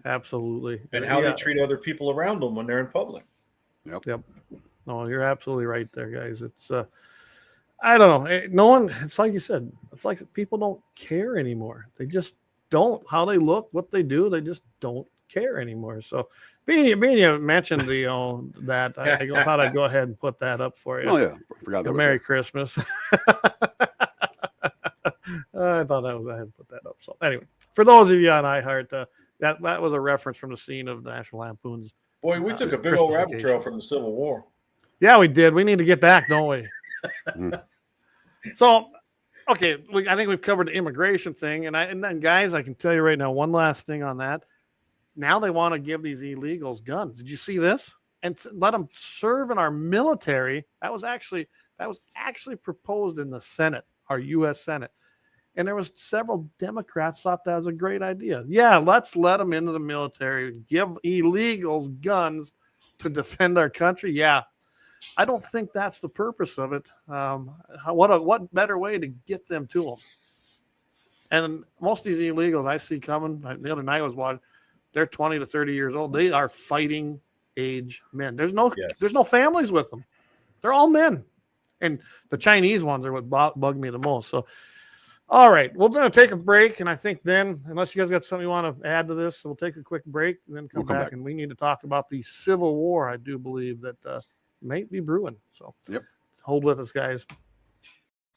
Absolutely. And how they treat other people around them when they're in public. Yep. No, you're absolutely right there, guys. It's I don't know. No one. It's like you said. It's like people don't care anymore. They just don't. How they look, what they do, they just don't care anymore. So, being you mentioned that, I thought I'd go ahead and put that up for you. Oh yeah, I forgot that. Merry Christmas. I thought I had to put that up. So anyway, for those of you on iHeart, that was a reference from the scene of National Lampoon's. Boy, we took a big old rabbit trail from the Civil War. Yeah, we did. We need to get back, don't we? So, okay, I think we've covered the immigration thing, and then guys, I can tell you right now, one last thing on that. Now they want to give these illegals guns. Did you see this? And let them serve in our military. That was actually proposed in the Senate, our U.S. Senate. And there was several Democrats thought that was a great idea. Yeah, let's let them into the military, give illegals guns to defend our country. Yeah, I don't think that's the purpose of it. What better way to get them to them? And most of these illegals I see coming, the other night I was watching, they're 20 to 30 years old. They are fighting age men. There's no families with them. They're all men. And the Chinese ones are what bug me the most. So, all right, we're going to take a break, and I think then, unless you guys got something you want to add to this, we'll take a quick break and then come back, and we need to talk about the Civil War. I do believe that might be brewing. So, hold with us, guys.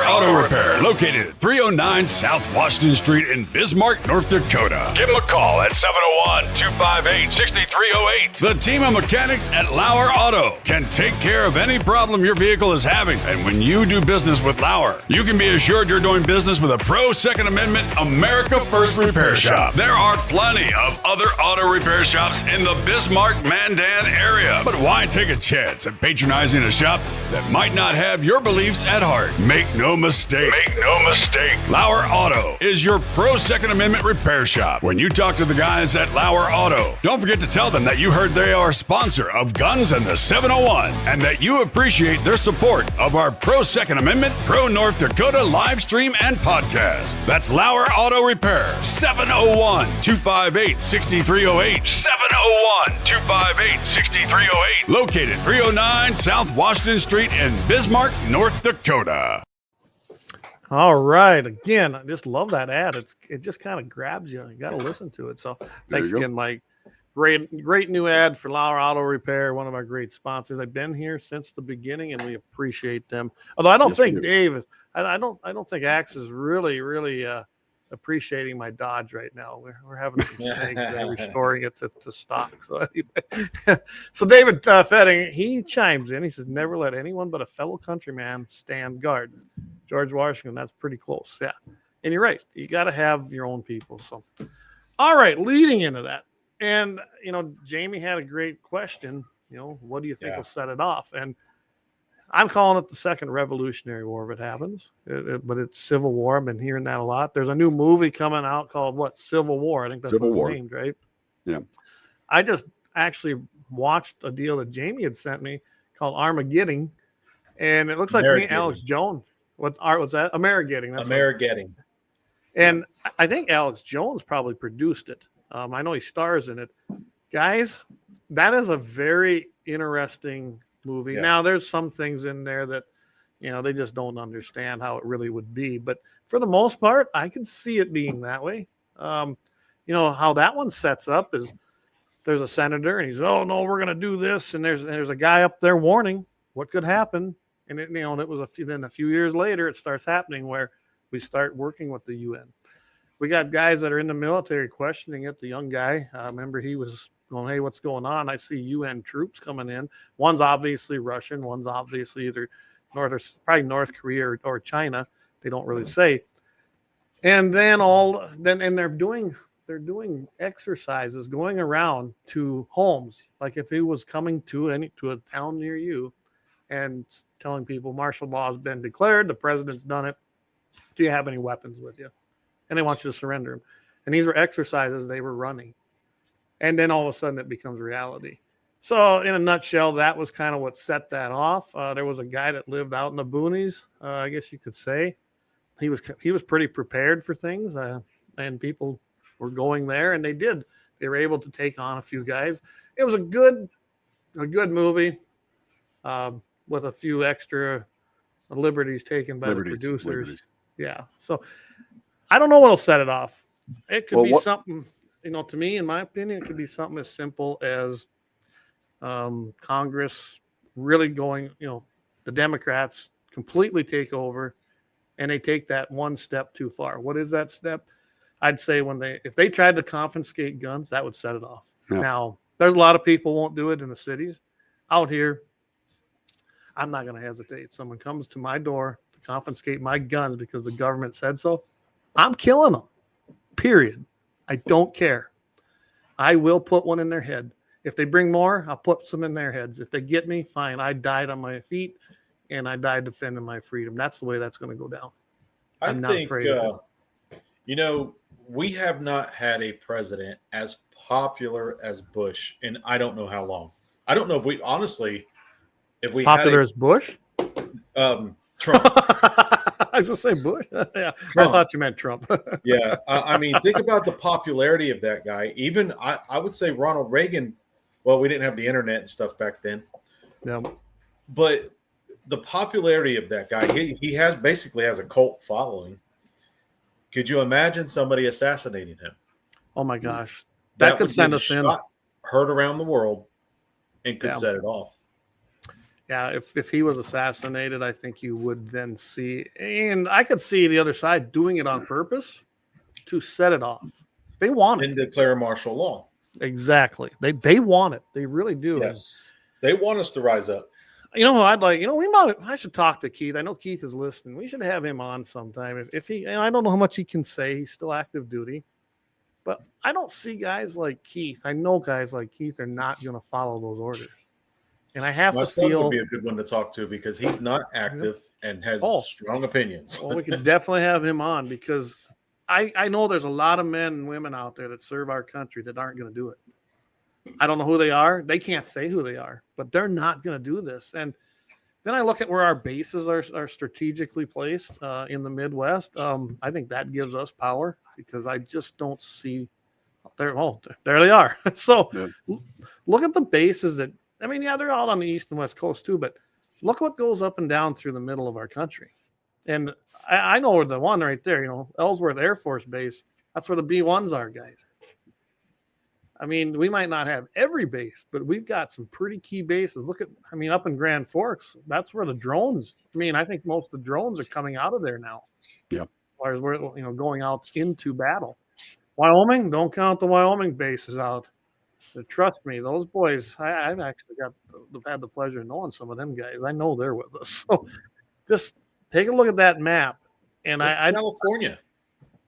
Auto Repair, located at 309 South Washington Street in Bismarck, North Dakota. Give them a call at 701-258-6308. The team of mechanics at Lauer Auto can take care of any problem your vehicle is having. And when you do business with Lauer, you can be assured you're doing business with a pro Second Amendment America First repair shop. There are plenty of other auto repair shops in the Bismarck-Mandan area. But why take a chance at patronizing a shop that might not have your beliefs at heart? Make no mistake. Lauer Auto is your pro Second Amendment repair shop. When you talk to the guys at Lauer Auto, don't forget to tell them that you heard they are a sponsor of Guns and the 701 and that you appreciate their support of our pro Second Amendment, pro North Dakota live stream and podcast. That's Lauer Auto Repair, 701-258-6308. 701-258-6308. Located 309 South Washington Street in Bismarck, North Dakota. All right. Again, I just love that ad. It just kind of grabs you. You got to listen to it. So thanks again, Mike. Great new ad for Lauer Auto Repair, one of our great sponsors. I've been here since the beginning, and we appreciate them. Although I don't think Dave is. I don't think Axe is really appreciating my Dodge right now. We're having some mistakes and restoring it to stock. So anyway, so David Fetting, he chimes in. He says, "Never let anyone but a fellow countryman stand guard." George Washington, that's pretty close. Yeah. And you're right. You got to have your own people. So, all right, leading into that. And, Jamie had a great question. What do you think Yeah. will set it off? And I'm calling it the second Revolutionary War if it happens. But it's Civil War. I've been hearing that a lot. There's a new movie coming out called Civil War. I think that's Civil what War. it's named, right? Yeah. I just actually watched a deal that Jamie had sent me called Armageddon. And it looks like to me Alex Jones. What's that? Amerigeddon. That's Amerigeddon. And I think Alex Jones probably produced it. I know he stars in it. Guys, that is a very interesting movie. Yeah. Now, there's some things in there that, they just don't understand how it really would be. But for the most part, I can see it being that way. How that one sets up is there's a senator and he's, oh, no, we're going to do this. And there's a guy up there warning what could happen. And, it was a few years later, it starts happening where we start working with the UN. We got guys that are in the military questioning it. The young guy, remember he was going, hey, what's going on? I see UN troops coming in. One's obviously Russian. One's obviously either probably North Korea or China. They don't really say. And then they're doing exercises going around to homes. Like if he was coming to a town near you and telling people martial law has been declared, the president's done it. Do you have any weapons with you? And they want you to surrender them. And these were exercises they were running. And then all of a sudden it becomes reality. So in a nutshell, that was kind of what set that off. There was a guy that lived out in the boonies, I guess you could say. He was pretty prepared for things, and people were going there, and they did. They were able to take on a few guys. It was a good movie with a few extra liberties taken by the producers. Yeah. So I don't know what'll set it off. It could be something, to me, in my opinion, it could be something as simple as Congress really going, the Democrats completely take over and they take that one step too far. What is that step? I'd say if they tried to confiscate guns, that would set it off. Yeah. Now, there's a lot of people won't do it in the cities. Out here, I'm not going to hesitate. Someone comes to my door to confiscate my guns because the government said so, I'm killing them, period. I don't care. I will put one in their head. If they bring more, I'll put some in their heads. If they get me, fine. I died on my feet, and I died defending my freedom. That's the way that's going to go down. I'm not afraid of it. We have not had a president as popular as Bush in I don't know how long. I don't know if we honestly, popular as Bush? Trump. I was going to say Bush. Yeah, Trump. I thought you meant Trump. Yeah. I mean, think about the popularity of that guy. Even I would say Ronald Reagan. Well, we didn't have the internet and stuff back then. Yeah. But the popularity of that guy, he basically has a cult following. Could you imagine somebody assassinating him? Oh my gosh. That could send us in. Heard around the world and could set it off. Yeah, if he was assassinated, I think you would then see, and I could see the other side doing it on purpose to set it off. They want it. And declare martial law. Exactly. They want it. They really do. Yes. They want us to rise up. I'd like, I should talk to Keith. I know Keith is listening. We should have him on sometime. If he, I don't know how much he can say. He's still active duty. But I don't see guys like Keith. I know guys like Keith are not going to follow those orders. And I have to feel. Would be a good one to talk to because he's not active and has strong opinions. Well, we could definitely have him on because I know there's a lot of men and women out there that serve our country that aren't going to do it. I don't know who they are. They can't say who they are, but they're not going to do this. And then I look at where our bases are strategically placed in the Midwest. I think that gives us power because I just don't see there. Oh, there they are. So look at the bases that. I mean, yeah, they're all on the East and West Coast too, but look what goes up and down through the middle of our country. And I know where the one right there, Ellsworth Air Force Base, that's where the B-1s are, guys. I mean, we might not have every base, but we've got some pretty key bases. Look at, up in Grand Forks, that's where the drones, I think most of the drones are coming out of there now. Yeah. As we're, going out into battle. Wyoming, don't count the Wyoming bases out. But trust me, those boys, I've actually had the pleasure of knowing some of them guys. I know they're with us. So just take a look at that map. And California.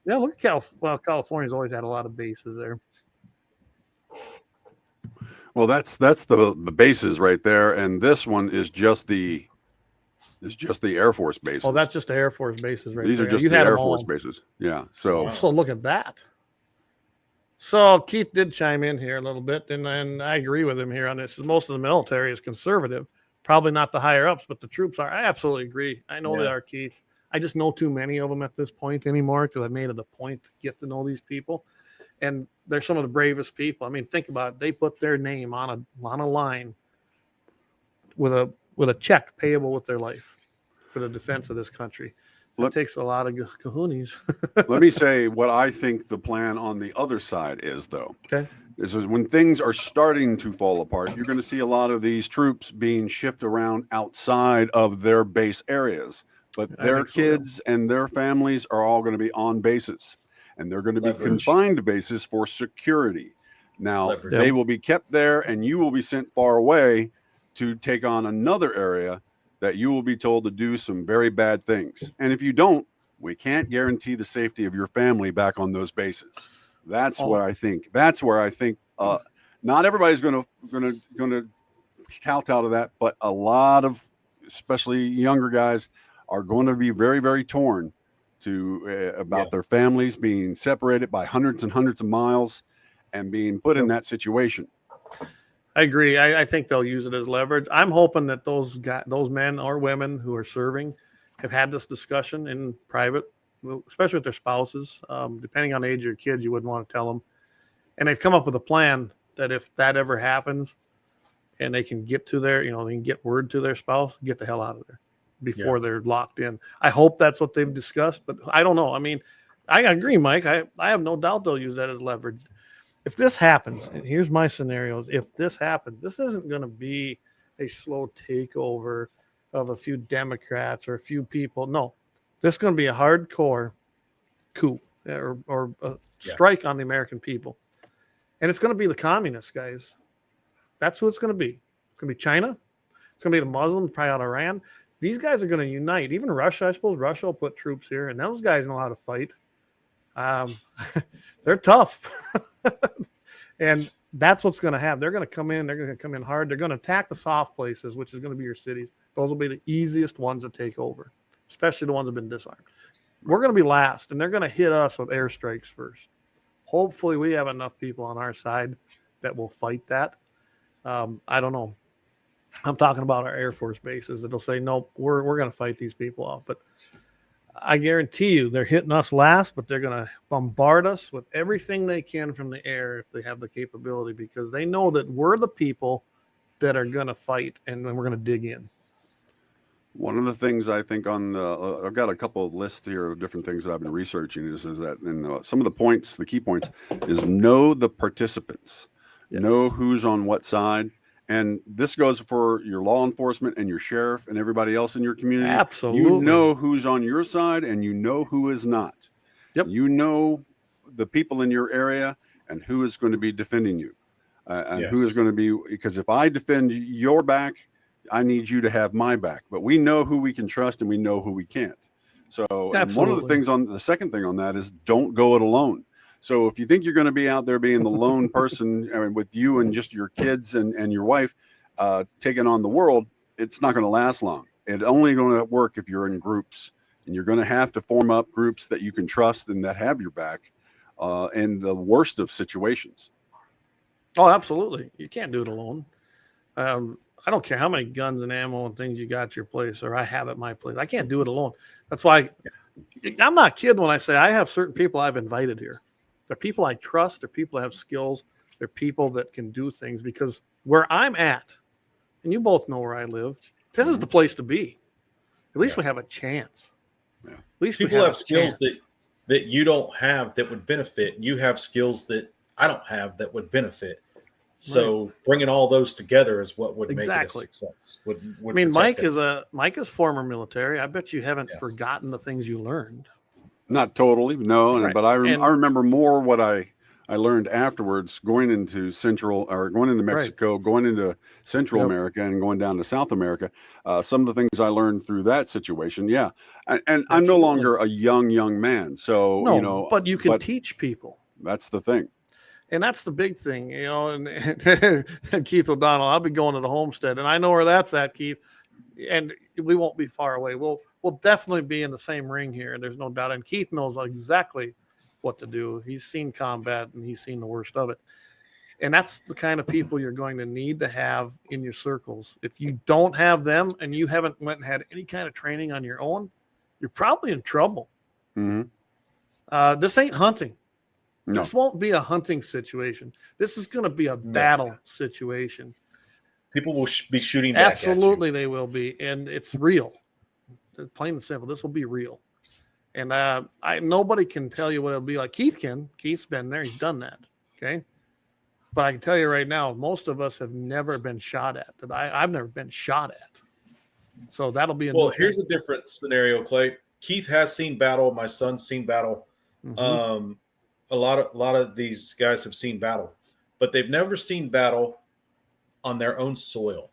Yeah, look at California's always had a lot of bases there. Well, that's the bases right there, and this one is just the Air Force bases. Oh, that's just the Air Force bases right These there. are just You the had Air them Force all. bases. Yeah. So Wow. So look at that. So Keith did chime in here a little bit, and I agree with him here on this. Most of the military is conservative, probably not the higher ups, but the troops are. I absolutely agree. I know they Yeah. are, Keith. I just know too many of them at this point anymore because I made it a point to get to know these people, and they're some of the bravest people. I mean, think about it. They put their name on a line with a check payable with their life for the defense of this country. It takes a lot of kahunas. let me say what I think the plan on the other side is, though. Okay. This is when things are starting to fall apart, you're going to see a lot of these troops being shifted around outside of their base areas. But their kids and their families are all going to be on bases, and they're going to be confined to bases for security. Now, they will be kept there, and you will be sent far away to take on another area that you will be told to do some very bad things. And if you don't, we can't guarantee the safety of your family back on those bases. That's what I think. That's where I think not everybody's going to kowtow to that, but a lot of, especially younger guys, are going to be very, very torn about their families being separated by hundreds and hundreds of miles and being put in that situation. I agree. I think they'll use it as leverage. I'm hoping that those men or women who are serving have had this discussion in private, especially with their spouses. Depending on the age of your kids, you wouldn't want to tell them. And they've come up with a plan that if that ever happens and they can get to they can get word to their spouse, get the hell out of there before they're locked in. I hope that's what they've discussed, but I don't know. I mean, I agree, Mike. I have no doubt they'll use that as leverage. If this happens, and here's my scenarios, if this happens, this isn't going to be a slow takeover of a few Democrats or a few people. No, this is going to be a hardcore coup or a strike on the American people. And it's going to be the communists, guys. That's who it's going to be. It's going to be China. It's going to be the Muslims, probably out of Iran. These guys are going to unite. Even Russia, I suppose Russia will put troops here, and those guys know how to fight. They're tough. And that's what's going to happen. They're going to come in. They're going to come in hard. They're going to attack the soft places, which is going to be your cities. Those will be the easiest ones to take over, especially the ones that have been disarmed. We're going to be last, and they're going to hit us with airstrikes first. Hopefully, we have enough people on our side that will fight that. I don't know. I'm talking about our Air Force bases that'll say, nope, we're going to fight these people off. But I guarantee you they're hitting us last, but they're going to bombard us with everything they can from the air if they have the capability, because they know that we're the people that are going to fight and then we're going to dig in. One of the things I think I've got a couple of lists here of different things that I've been researching is that some of the points, the key points is know the participants, know who's on what side. And this goes for your law enforcement and your sheriff and everybody else in your community. Absolutely. You know who's on your side and you know who is not. Yep. You know the people in your area and who is going to be defending you and who is going to be, because if I defend your back, I need you to have my back. But we know who we can trust and we know who we can't. So and one of the things the second thing on that is don't go it alone. So if you think you're going to be out there being the lone person with you and just your kids and your wife taking on the world, it's not going to last long. It's only going to work if you're in groups, and you're going to have to form up groups that you can trust and that have your back in the worst of situations. Oh, absolutely. You can't do it alone. I don't care how many guns and ammo and things you got at your place or I have at my place. I can't do it alone. That's why I'm not kidding when I say I have certain people I've invited here. They're people I trust. They're people that have skills. They're people that can do things, because where I'm at, and you both know where I live, this is the place to be. At least we have a chance. Yeah. At least people have skills that you don't have that would benefit. You have skills that I don't have that would benefit. So bringing all those together is what would make it a success. Would I mean, Mike is former military. I bet you haven't forgotten the things you learned. Not totally, no. But I remember more what I learned afterwards, going into Mexico, going into Central America, and going down to South America. Some of the things I learned through that situation, and I'm no longer a young man, so but you can teach people. That's the thing. And that's the big thing, you know. And Keith O'Donnell, I'll be going to the homestead, and I know where that's at, Keith. And we won't be far away. We'll definitely be in the same ring here, and there's no doubt. And Keith knows exactly what to do. He's seen combat, and he's seen the worst of it. And that's the kind of people you're going to need to have in your circles. If you don't have them, and you haven't went and had any kind of training on your own, you're probably in trouble. Mm-hmm. This ain't hunting. No. This won't be a hunting situation. This is going to be a battle situation. People will be shooting back Absolutely, they will be, and it's real. Plain and simple. This will be real, and nobody can tell you what it'll be like. Keith can. Keith's been there. He's done that. Okay, but I can tell you right now, most of us have never been shot at. I've never been shot at. So that'll be a Well, here's a different scenario, Clay. Keith has seen battle. My son's seen battle. Mm-hmm. A lot of these guys have seen battle, but they've never seen battle on their own soil,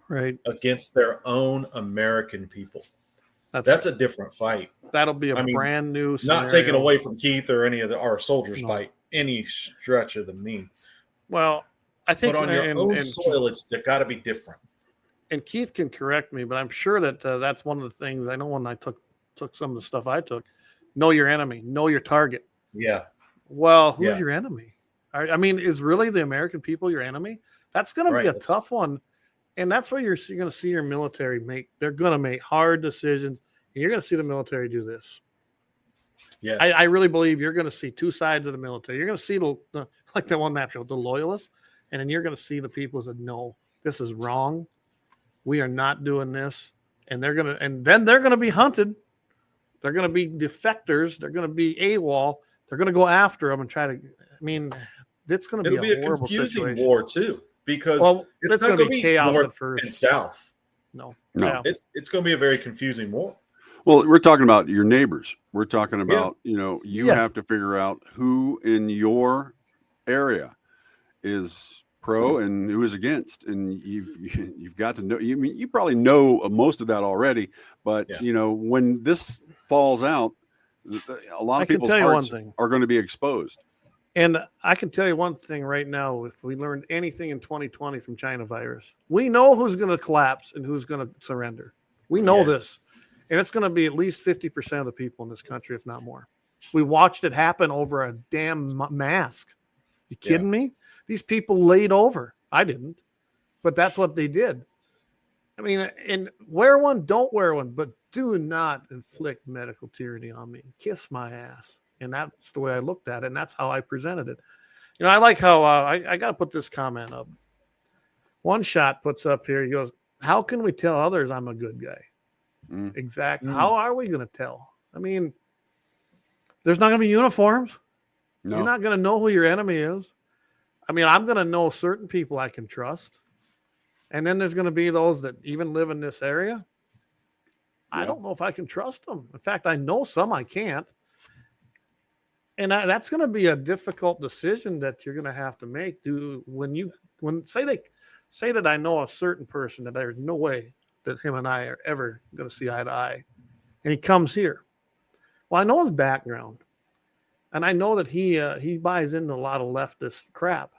right, against their own American people. That's a different fight. That'll be a brand new scenario. Not taken away from Keith or any of our soldiers by any stretch of the mean. Well, I think, but on your own soil, it's got to be different. And Keith can correct me, but I'm sure that that's one of the things I know when I took some of the stuff I took. Know your enemy, know your target. Yeah. Well, who's your enemy? I mean, is really the American people your enemy? That's going to be a tough one. And that's where you're going to see your military they're going to make hard decisions. And you're going to see the military do this. Yes. I really believe you're going to see two sides of the military. You're going to see the like that one map show, the loyalists. And then you're going to see the people that no, this is wrong. We are not doing this. And then they're going to be hunted. They're going to be defectors. They're going to be AWOL. They're going to go after them and try to. I mean, it's going to be a horrible confusing situation. War too, because it's going to be chaos north at first and south. No. It's going to be a very confusing war. Well, we're talking about your neighbors. We're talking about you have to figure out who in your area is pro and who is against, and you've got to know. You probably know most of that already, but when this falls out, a lot of people's hearts are going to be exposed. And I can tell you one thing right now: if we learned anything in 2020 from China virus, we know who's going to collapse and who's going to surrender. We know this, and it's going to be at least 50% of the people in this country, if not more. We watched it happen over a damn mask. You kidding me? These people laid over. I didn't, but that's what they did. I mean, and wear one, don't wear one, but do not inflict medical tyranny on me. Kiss my ass. And that's the way I looked at it, and that's how I presented it. I like how I got to put this comment up. One shot puts up here, he goes, how can we tell others I'm a good guy? Exactly. How are we going to tell? I mean, there's not going to be uniforms. No. You're not going to know who your enemy is. I mean, I'm going to know certain people I can trust. And then there's going to be those that even live in this area. I don't know if I can trust them. In fact, I know some I can't. And that's going to be a difficult decision that you're going to have to make. Say that I know a certain person that there's no way that him and I are ever going to see eye to eye, and he comes here. Well, I know his background, and I know that he buys into a lot of leftist crap,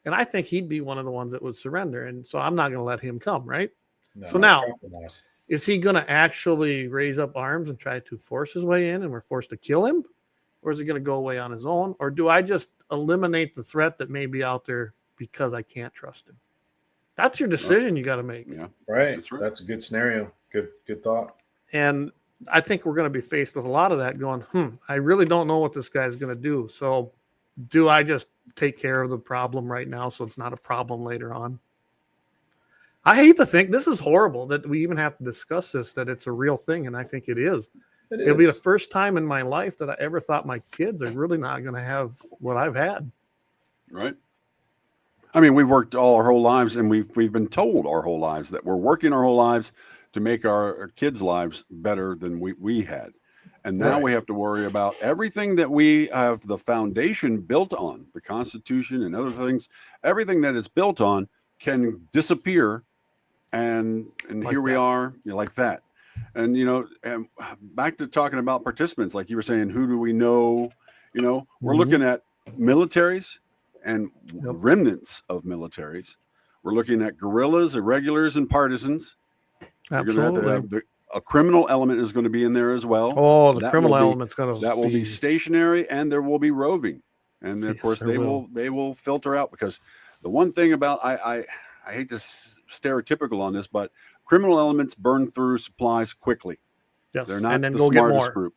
and I think he'd be one of the ones that would surrender. And so I'm not going to let him come, right? No, so now, is he going to actually raise up arms and try to force his way in, and we're forced to kill him? Or is he going to go away on his own? Or do I just eliminate the threat that may be out there because I can't trust him? That's your decision you got to make. Yeah, right. That's a good scenario. Good thought. And I think we're going to be faced with a lot of that going, I really don't know what this guy's going to do. So do I just take care of the problem right now so it's not a problem later on? I hate to think this is horrible that we even have to discuss this, that it's a real thing. And I think it is. It'll be the first time in my life that I ever thought my kids are really not going to have what I've had. Right. I mean, we've worked all our whole lives, and we've been told our whole lives that we're working our whole lives to make our kids' lives better than we had. And now we have to worry about everything that we have the foundation built on, the Constitution and other things. Everything that it's built on can disappear. And like here we are, like that. And, and back to talking about participants, like you were saying, who do we know? We're looking at militaries, and remnants of militaries. We're looking at guerrillas, irregulars, and partisans. Absolutely. A criminal element is going to be in there as well. Oh, the criminal element's going to that will be stationary, and there will be roving, and of course they will filter out, because the one thing about I hate to stereotypical on this, but criminal elements burn through supplies quickly. Yes, they're not the smartest group.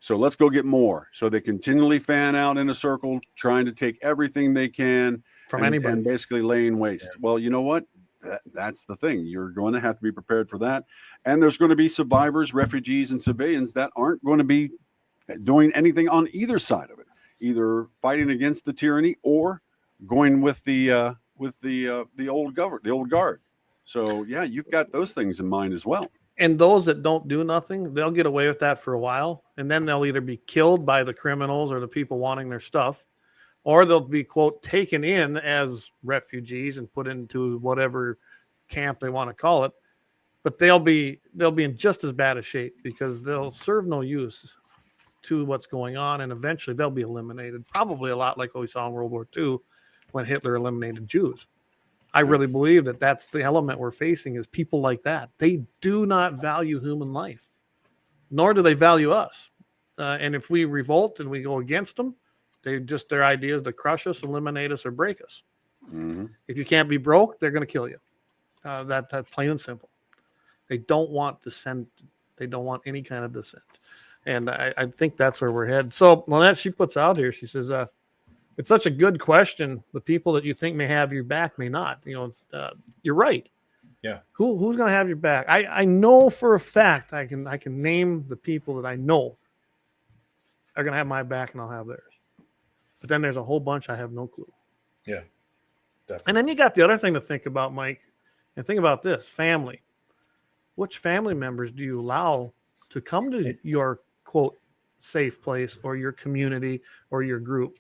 So let's go get more. So they continually fan out in a circle, trying to take everything they can from anybody and basically laying waste. Yeah. Well, you know what? That's the thing. You're going to have to be prepared for that. And there's going to be survivors, refugees, and civilians that aren't going to be doing anything on either side of it, either fighting against the tyranny or going with the old guard. So yeah, you've got those things in mind as well. And those that don't do nothing, they'll get away with that for a while, and then they'll either be killed by the criminals or the people wanting their stuff, or they'll be, quote, taken in as refugees and put into whatever camp they want to call it. But they'll be in just as bad a shape, because they'll serve no use to what's going on, and eventually they'll be eliminated. Probably a lot like what we saw in World War II when Hitler eliminated Jews. I really believe that that's the element we're facing, is people like that. They do not value human life, nor do they value us. And if we revolt and we go against them, their idea is to crush us, eliminate us, or break us. Mm-hmm. If you can't be broke, they're going to kill you. That's plain and simple. They don't want dissent. They don't want any kind of dissent. And I think that's where we're headed. So Lynette, she puts out here, she says, it's such a good question. The people that you think may have your back may not. You're right. Yeah. Who's going to have your back? I know for a fact I can name the people that I know are going to have my back, and I'll have theirs. But then there's a whole bunch I have no clue. Yeah. Definitely. And then you got the other thing to think about, Mike. And think about this: family. Which family members do you allow to come to your, quote, safe place, or your community, or your group?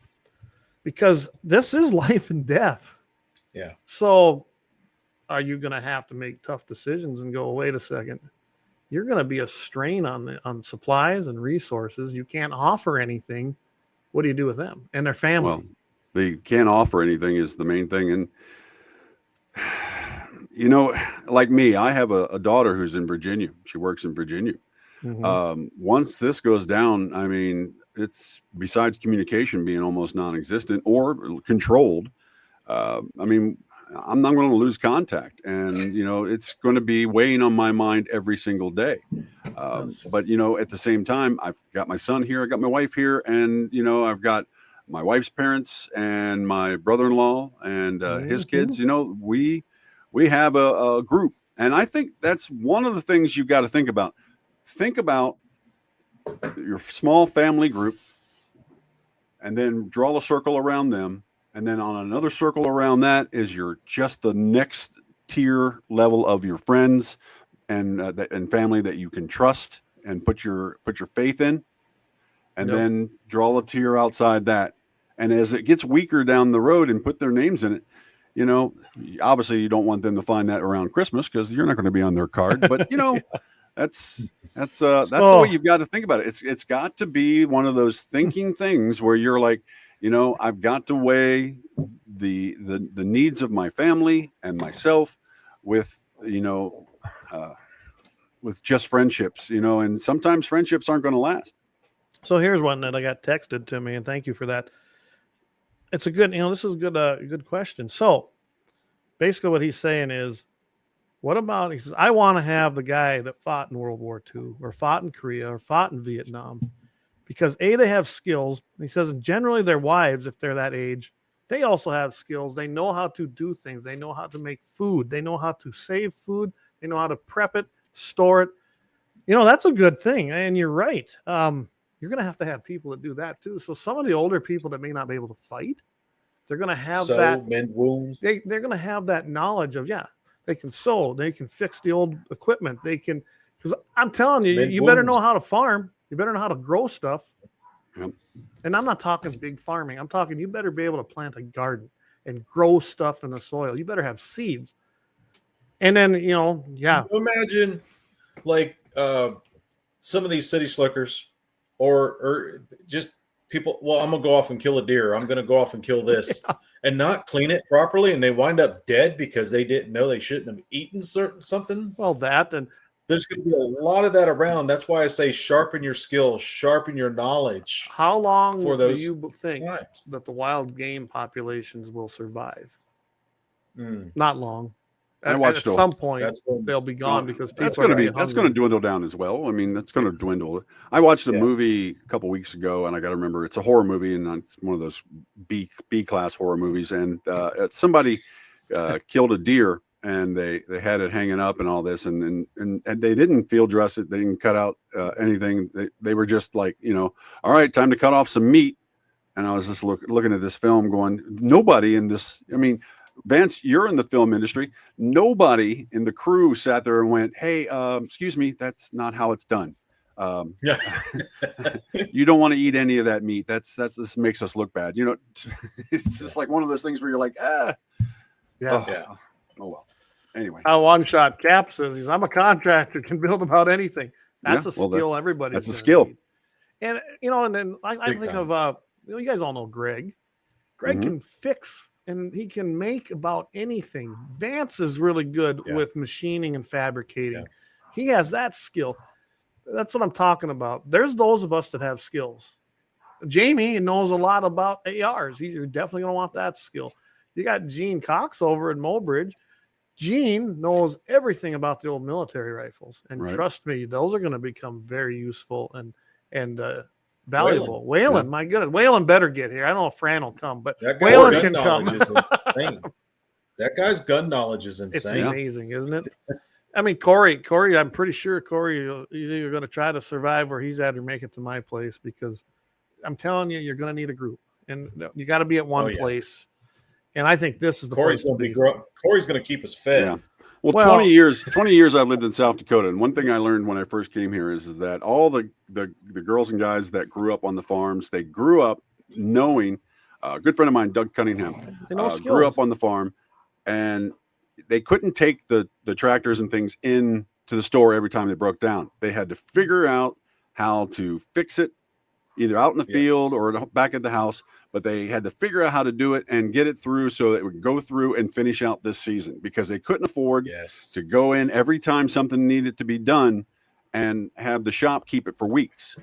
Because this is life and death. Yeah. So are you going to have to make tough decisions and go, wait a second, you're going to be a strain on supplies and resources. You can't offer anything. What do you do with them and their family? Well, they can't offer anything is the main thing. And, like me, I have a daughter who's in Virginia. She works in Virginia. Mm-hmm. Once this goes down, I mean, it's, besides communication being almost non-existent or controlled, I mean, I'm not going to lose contact, and it's going to be weighing on my mind every single day. But at the same time, I've got my son here, I got my wife here, and I've got my wife's parents and my brother-in-law and his kids. We have a group, and I think that's one of the things you've got to think about. Think about your small family group, and then draw a circle around them, and then on another circle around that is just the next tier level of your friends and family that you can trust and put your faith in, and then draw a tier outside that. And as it gets weaker down the road and put their names in it, obviously you don't want them to find that around Christmas, because you're not going to be on their card, but That's the way you've got to think about it. It's got to be one of those thinking things where you're like, I've got to weigh the needs of my family and myself with just friendships, and sometimes friendships aren't going to last. So here's one that I got texted to me, and thank you for that. It's a good, this is a good question. So basically what he's saying is, what about, he says, I want to have the guy that fought in World War II or fought in Korea or fought in Vietnam, because A, they have skills. He says, and generally their wives, if they're that age, they also have skills. They know how to do things. They know how to make food. They know how to save food. They know how to prep it, store it. That's a good thing. And you're right. You're going to have people that do that too. So some of the older people that may not be able to fight, they're going to have mend wounds. They're going to have that knowledge of, they can sew, they can fix the old equipment. They can, because I'm telling you, you better know how to farm. You better know how to grow stuff. Yep. And I'm not talking big farming. I'm talking, you better be able to plant a garden and grow stuff in the soil. You better have seeds. And then, Imagine like some of these city slickers or just people, well, I'm gonna go off and kill a deer. I'm gonna go off and kill this, and not clean it properly, and they wind up dead because they didn't know they shouldn't have eaten something. Well, that and There's going to be a lot of that around. That's why I say sharpen your skills, sharpen your knowledge. how long For do those you think times. that the wild game populations will survive? Mm. Not long. I At watched some point That's when- they'll be gone because people that's are going to gonna be get that's going to hungry. dwindle down as well. I mean, that's going to dwindle. I watched a movie a couple weeks ago, and I got to remember it's a horror movie, and it's one of those B class horror movies. And somebody killed a deer, and they had it hanging up and all this, and they didn't field dress it, they didn't cut out anything. They were just like, all right, time to cut off some meat. And I was just looking at this film, going, nobody in this. I mean, Vance, you're in the film industry. Nobody in the crew sat there and went, "Hey, excuse me, that's not how it's done. Yeah. You don't want to eat any of that meat. That's this makes us look bad." It's just like one of those things where you're like, Yeah. oh well. Anyway, How One Shot Cap says I'm a contractor, can build about anything. That's Yeah, a skill everybody. that's a skill. Need. And and then I Big think time. of you guys all know Greg. Greg Mhm. can fix and he can make about anything. Vance is really good Yeah. with machining and fabricating. Yeah. He has that skill. That's what I'm talking about. There's those of us that have skills. Jamie knows a lot about ARs. You're definitely going to want that skill. You got Gene Cox over in Mobridge. Gene knows everything about the old military rifles. And Right. trust me, those are going to become very useful and valuable. Waylon, my goodness. Waylon better get here. I don't know if Fran will come, but That guy's Waylon gun can come. knowledge is insane. That guy's gun knowledge is It's insane. amazing, isn't it? I mean, Corey, I'm pretty sure Corey, he's either going to try to survive or he's had to make it to my place because I'm telling you, you're going to need a group and you got to be at one Oh, yeah. place. And I think this is the Corey's place to going to be Corey's going to keep us fed. Yeah. Well, Well- 20 years I've lived in South Dakota, and one thing I learned when I first came here is that all the girls and guys that grew up on the farms, they grew up knowing. A good friend of mine, Doug Cunningham, They know grew skills. up on the farm, and they couldn't take the tractors and things in to the store every time they broke down. They had to figure out how to fix it, either out in the field or back at the house, but they had to figure out how to do it and get it through so that it would go through and finish out this season because they couldn't afford to go in every time something needed to be done and have the shop keep it for weeks.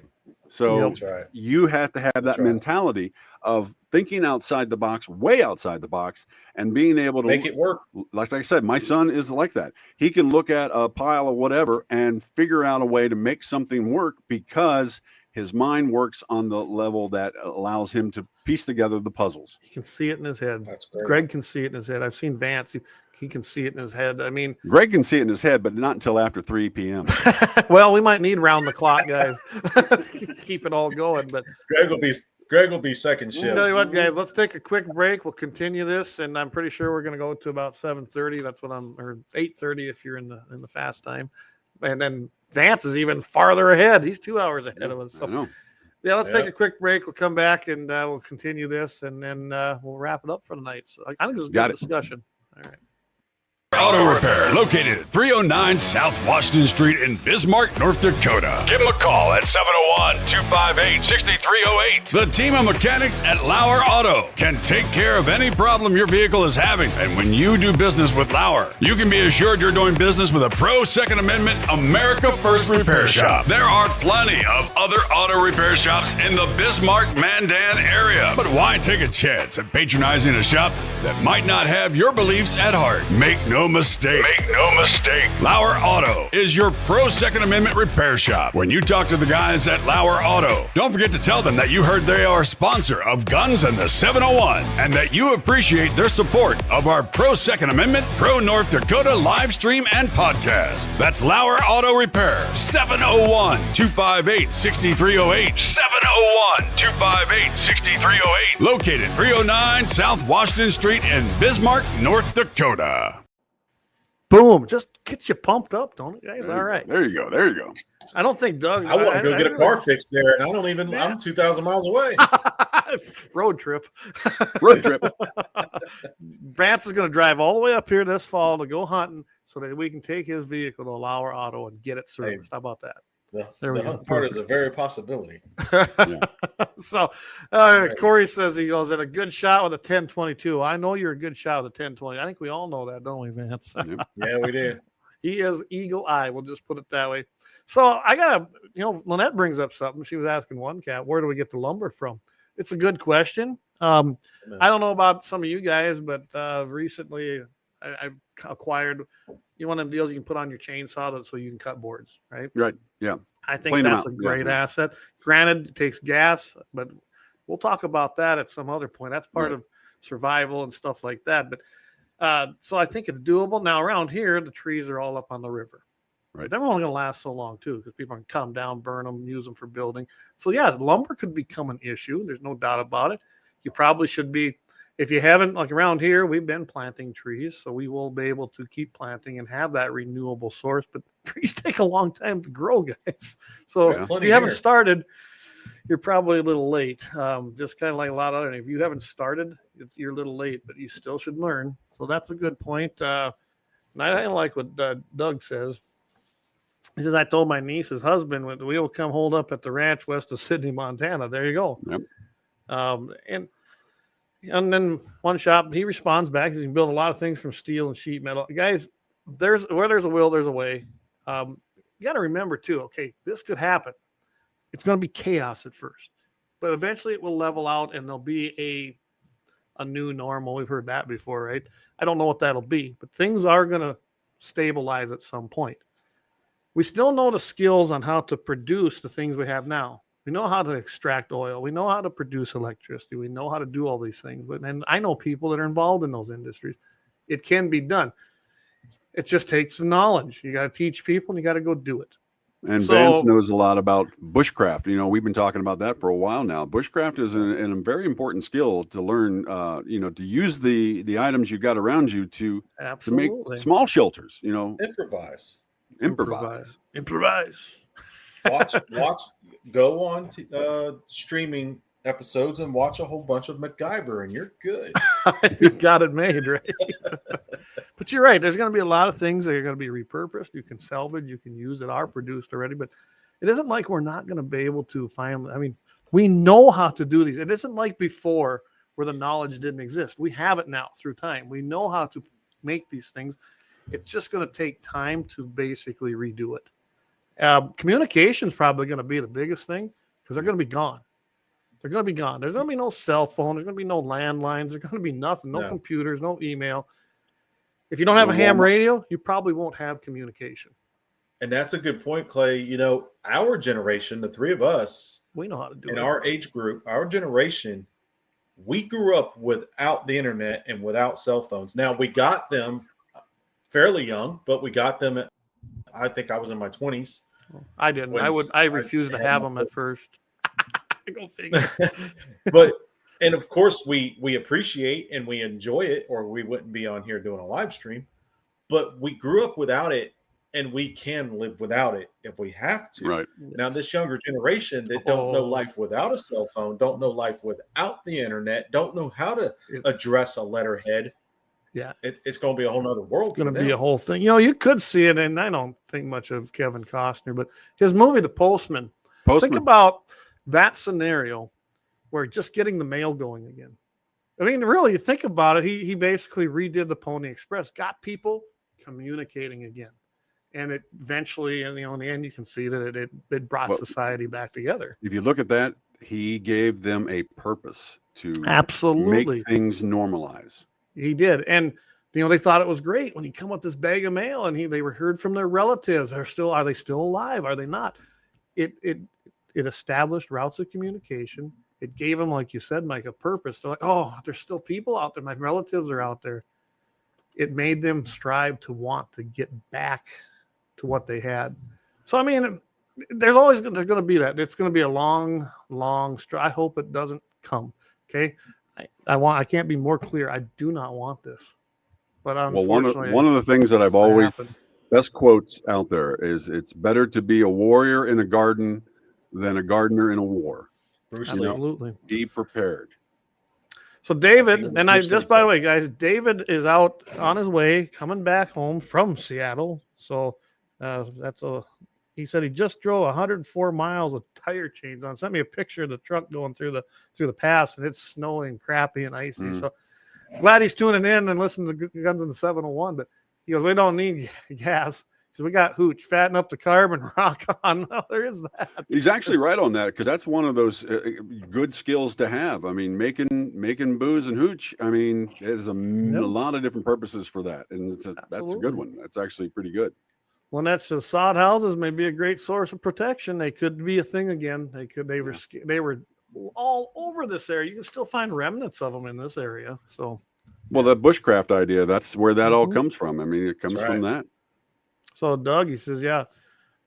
So That's right. you have to have that right. mentality of thinking outside the box, way outside the box, and being able to Make it work. Like I said, my son is like that. He can look at a pile of whatever and figure out a way to make something work because his mind works on the level that allows him to piece together the puzzles. He can see it in his head. That's great. Greg can see it in his head. I've seen Vance. He can see it in his head. I mean, Greg can see it in his head, but not until after 3 p.m. well, we might need round the clock guys. Keep it all going. But Greg will be second I'll shift. tell you what, guys, let's take a quick break. We'll continue this, and I'm pretty sure we're going to go to about 7:30. That's what or 8:30 if you're in the fast time. And then Vance is even farther ahead. He's 2 hours ahead of us. I So know. yeah, let's take a quick break. We'll come back and we'll continue this, and then we'll wrap it up for the night. So I think this is a good discussion. All right. Auto Repair, located at 309 South Washington Street in Bismarck, North Dakota. Give them a call at 701-258-6308. The team of mechanics at Lauer Auto can take care of any problem your vehicle is having. And when you do business with Lauer, you can be assured you're doing business with a pro Second Amendment America First repair shop. There are plenty of other auto repair shops in the Bismarck-Mandan area. But why take a chance at patronizing a shop that might not have your beliefs at heart? Make no mistake. Make no mistake. Lauer Auto is your pro Second Amendment repair shop. When you talk to the guys at Lauer Auto, don't forget to tell them that you heard they are a sponsor of Guns and the 701 and that you appreciate their support of our pro Second Amendment, pro North Dakota live stream and podcast. That's Lauer Auto Repair, 701-258-6308. 701-258-6308. Located 309 South Washington Street in Bismarck, North Dakota. Boom. Just gets you pumped up, don't it, guys? All right. There you go. There you go. I don't think Doug. I want to go get a car really- fixed there, and I don't even. I'm 2,000 miles away. Road trip. Road trip. Vance is going to drive all the way up here this fall to go hunting so that we can take his vehicle to Lauer Auto and get it serviced. How about that? There we The go. hunt part is a very possibility. So Corey says he goes at a good shot with a 10-22. I know you're a good shot with a 10-20. I think we all know that, don't we, Vance? Yep. Yeah, we do. He is eagle eye. We'll just put it that way. So I got to, Lynette brings up something. She was asking one cat, where do we get the lumber from? It's a good question. I don't know about some of you guys, but recently I acquired one of them deals you can put on your chainsaw so you can cut boards, right? Right. Yeah. I think Clean 'em that's out. a great Yeah. asset. Granted, it takes gas, but we'll talk about that at some other point. That's part of survival and stuff like that. But so I think it's doable. Now around here, the trees are all up on the river. Right. They're only going to last so long too, because people can cut them down, burn them, use them for building. So yeah, lumber could become an issue. There's no doubt about it. You probably should be, if you haven't, like around here, we've been planting trees, so we will be able to keep planting and have that renewable source. But trees take a long time to grow, guys. So if you haven't started, you're probably a little late. Just kind of like a lot of other. If you haven't started, you're a little late, but you still should learn. So that's a good point. And I like what Doug says. He says, I told my niece's husband, we will come hold up at the ranch west of Sydney, Montana. There you go. Yep. And then one shop, he responds back. He can build a lot of things from steel and sheet metal. Guys, where there's a will, there's a way. You got to remember too, okay, this could happen. It's going to be chaos at first, but eventually it will level out and there'll be a new normal. We've heard that before, right? I don't know what that'll be, but things are going to stabilize at some point. We still know the skills on how to produce the things we have now. We know how to extract oil. We know how to produce electricity. We know how to do all these things. And I know people that are involved in those industries. It can be done. It just takes knowledge. You got to teach people and you got to go do it. And Vance knows a lot about bushcraft. We've been talking about that for a while now. Bushcraft is a very important skill to learn, to use the items you've got around you to make small shelters, Improvise. Watch. Go on streaming episodes and watch a whole bunch of MacGyver, and you're good. You got it made, right? But you're right. There's going to be a lot of things that are going to be repurposed. You can salvage, you can use that are produced already. But it isn't like we're not going to be able to find. I mean, we know how to do these. It isn't like before where the knowledge didn't exist. We have it now through time. We know how to make these things. It's just going to take time to basically redo it. Communication is probably going to be the biggest thing because they're going to be gone. They're going to be gone. There's going to be no cell phone. There's going to be no landlines. There's going to be nothing. No computers, no email. If you don't have a ham radio, you probably won't have communication. And that's a good point, Clay. Our generation, the three of us, we know how to do it. In our age group, our generation, we grew up without the internet and without cell phones. Now, we got them fairly young, but we got them I think I was in my 20s. I didn't. I refused to have them at first. Go figure. And of course we appreciate and we enjoy it, or we wouldn't be on here doing a live stream. But we grew up without it, and we can live without it if we have to. Right. Now, this younger generation that don't know life without a cell phone, don't know life without the internet, don't know how to address a letterhead. Yeah, it's going to be a whole nother world. It's going to be a whole thing. You could see it, and I don't think much of Kevin Costner, but his movie, The Postman. Think about that scenario where just getting the mail going again. I mean, really, you think about it, he basically redid the Pony Express, got people communicating again. And it eventually, in the end, you can see that it brought society back together. If you look at that, he gave them a purpose to absolutely make things normalize. He did. And, they thought it was great when he come with this bag of mail and they were heard from their relatives. Are they still alive? Are they not? It established routes of communication. It gave them, like you said, Mike, a purpose. They're like, oh, there's still people out there. My relatives are out there. It made them strive to want to get back to what they had. So, I mean, there's going to be that. It's going to be a long, long I hope it doesn't come. Okay. I can't be more clear. I do not want this. But unfortunately, one of the things that I've always best quotes out there is it's better to be a warrior in a garden than a gardener in a war. Absolutely. Be prepared. So David, and by the way, guys, David is out on his way, coming back home from Seattle. So that's he said he just drove 104 miles with tire chains on. Sent me a picture of the truck going through the pass, and it's snowing, crappy, and icy. So glad he's tuning in and listening to Guns in the 701. But he goes, we don't need gas. So we got hooch, fatten up the carb and rock on. Well, there is that. He's actually right on that, because that's one of those good skills to have. I mean, making booze and hooch. I mean, there's a lot of different purposes for that, and that's a good one. That's actually pretty good. Well, that's just sod houses may be a great source of protection. They could be a thing again. They were all over this area. You can still find remnants of them in this area. So, well, the bushcraft idea, that's where that all comes from. I mean, it comes from that. So Doug, he says, yeah,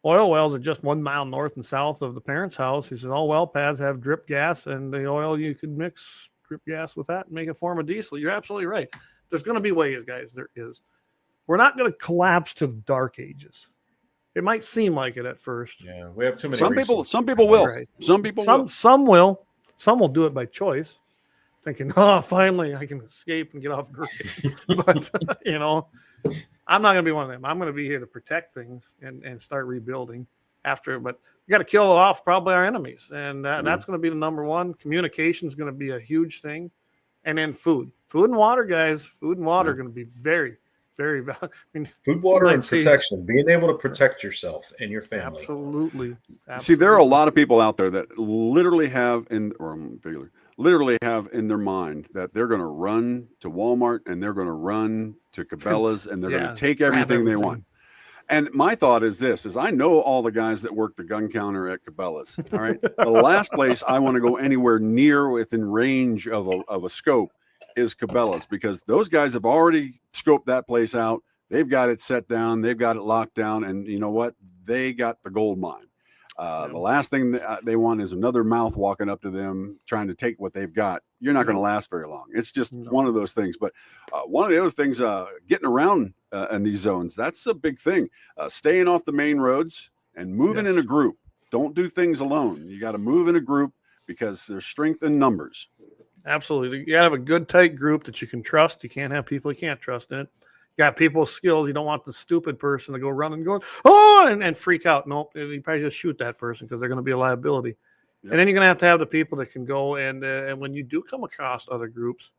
oil wells are just 1 mile north and south of the parents' house. He says all well pads have drip gas, and the oil, you could mix drip gas with that and make a form of diesel. You're absolutely right. There's going to be ways, guys. There is. We're not going to collapse to the dark ages. It might seem like it at first. Yeah, we have too many. Some people will. Right. Some people will. Some will. Some will do it by choice, thinking, oh, finally I can escape and get off grid. But, I'm not going to be one of them. I'm going to be here to protect things and start rebuilding after. But we got to kill off probably our enemies. And that's going to be the number one. Communication is going to be a huge thing. And then food and water, guys. Food and water are going to be very, very valuable. I mean, food, water, and protection. Being able to protect yourself and your family. Absolutely. See, there are a lot of people out there that literally have in their mind that they're going to run to Walmart and they're going to run to Cabela's and they're going to take everything they want. And my thought is this: I know all the guys that work the gun counter at Cabela's. All right, the last place I want to go anywhere near within range of a scope is Cabela's, because those guys have already scoped that place out. They've got it set down. They've got it locked down. And you know what? They got the gold mine. The last thing they want is another mouth walking up to them trying to take what they've got. You're not going to last very long. It's just one of those things. But one of the other things, getting around in these zones, that's a big thing. Staying off the main roads and moving in a group. Don't do things alone. You got to move in a group because there's strength in numbers. Absolutely. You got to have a good, tight group that you can trust. You can't have people you can't trust in it. You got people with skills. You don't want the stupid person to go run and go, and freak out. Nope. You probably just shoot that person because they're going to be a liability. Yep. And then you're going to have the people that can go and when you do come across other groups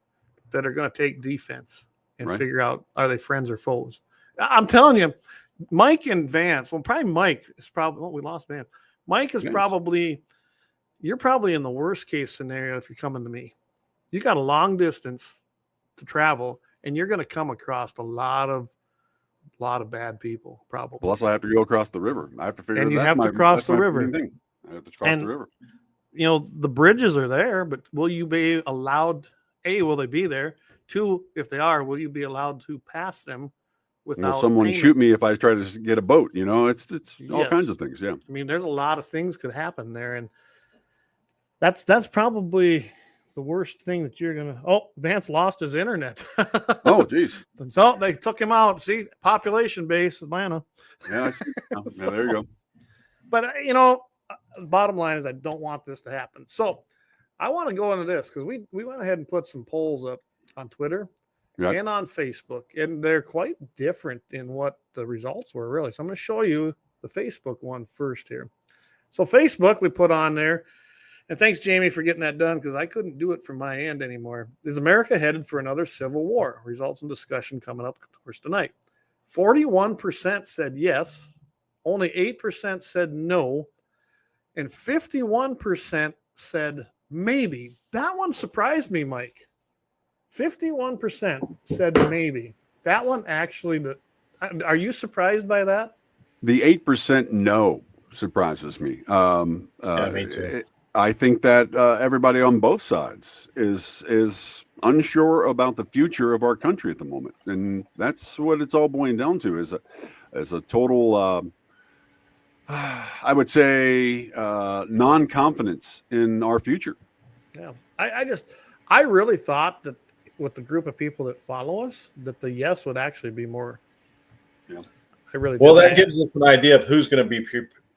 that are going to take defense and figure out, are they friends or foes? I'm telling you, Mike and Vance, probably Mike is we lost Vance. Mike is you're probably in the worst case scenario if you're coming to me. You got a long distance to travel, and you're going to come across a lot of bad people, probably. Plus, I have to go across the river. I have to figure. And you have to cross the river. I have to cross the river. The bridges are there, but will you be allowed? A, will they be there? Two, if they are, will you be allowed to pass them without? Will someone shoot me if I try to get a boat? It's all kinds of things. Yeah. I mean, there's a lot of things could happen there, and that's probably the worst thing that you're going to... Oh, Vance lost his internet. Oh, geez. So they took him out. See, population base, Atlanta. Yeah, I see. Yeah, there you go. But, the bottom line is I don't want this to happen. So I want to go into this because we went ahead and put some polls up on Twitter and on Facebook, and they're quite different in what the results were, really. So I'm going to show you the Facebook one first here. So Facebook, we put on there. And thanks, Jamie, for getting that done because I couldn't do it from my end anymore. Is America headed for another civil war? Results and discussion coming up, of course, tonight. 41% said yes. Only 8% said no. And 51% said maybe. That one surprised me, Mike. 51% said maybe. That one actually, are you surprised by that? The 8% no surprises me. Me too. I think that everybody on both sides is unsure about the future of our country at the moment, and that's what it's all boiling down to is a total, I would say, non-confidence in our future. Yeah, I really thought that with the group of people that follow us, that the yes would actually be more. Yeah, I really. Well, that gives us an idea of who's going to be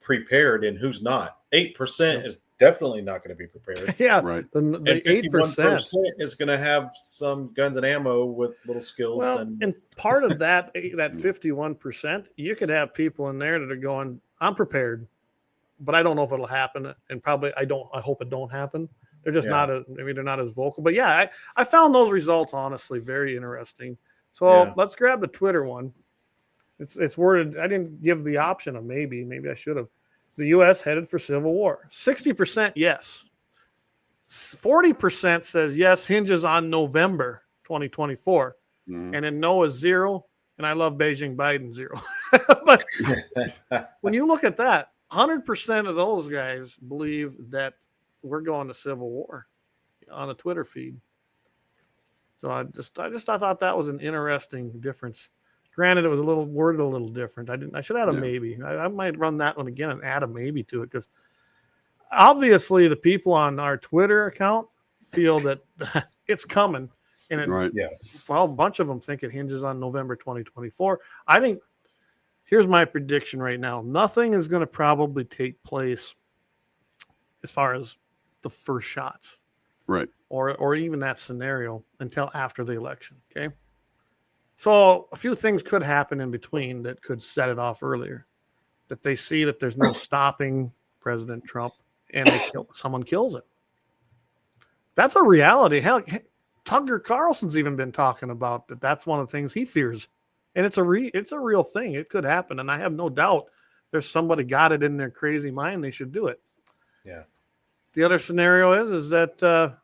prepared and who's not. 8% is definitely not going to be prepared. Yeah, right. The 51% is going to have some guns and ammo with little skills. Well, and part of that 51%, you could have people in there that are going, I'm prepared, but I don't know if it'll happen. And probably I hope it don't happen. They're just maybe they're not as vocal. But yeah, I found those results honestly very interesting. So let's grab the Twitter one. It's worded. I didn't give the option of maybe. Maybe I should have. Is the U.S. headed for civil war? 60% yes. 40% says yes. Hinges on November 2024, and then no is 0. And I love Beijing Biden 0. But when you look at that, 100% of those guys believe that we're going to civil war on a Twitter feed. So I thought that was an interesting difference. Granted, it was worded a little different. I should add a maybe. I might run that one again and add a maybe to it, because obviously the people on our Twitter account feel that it's coming. And well, a bunch of them think it hinges on November 2024. I think here's my prediction right now. Nothing is going to probably take place as far as the first shots. Right. Or even that scenario until after the election. Okay. So a few things could happen in between that could set it off earlier. That they see that there's no stopping President Trump, and someone kills him. That's a reality. Hell, Tucker Carlson's even been talking about that. That's one of the things he fears, and it's a real thing. It could happen, and I have no doubt there's somebody got it in their crazy mind they should do it. Yeah. The other scenario is that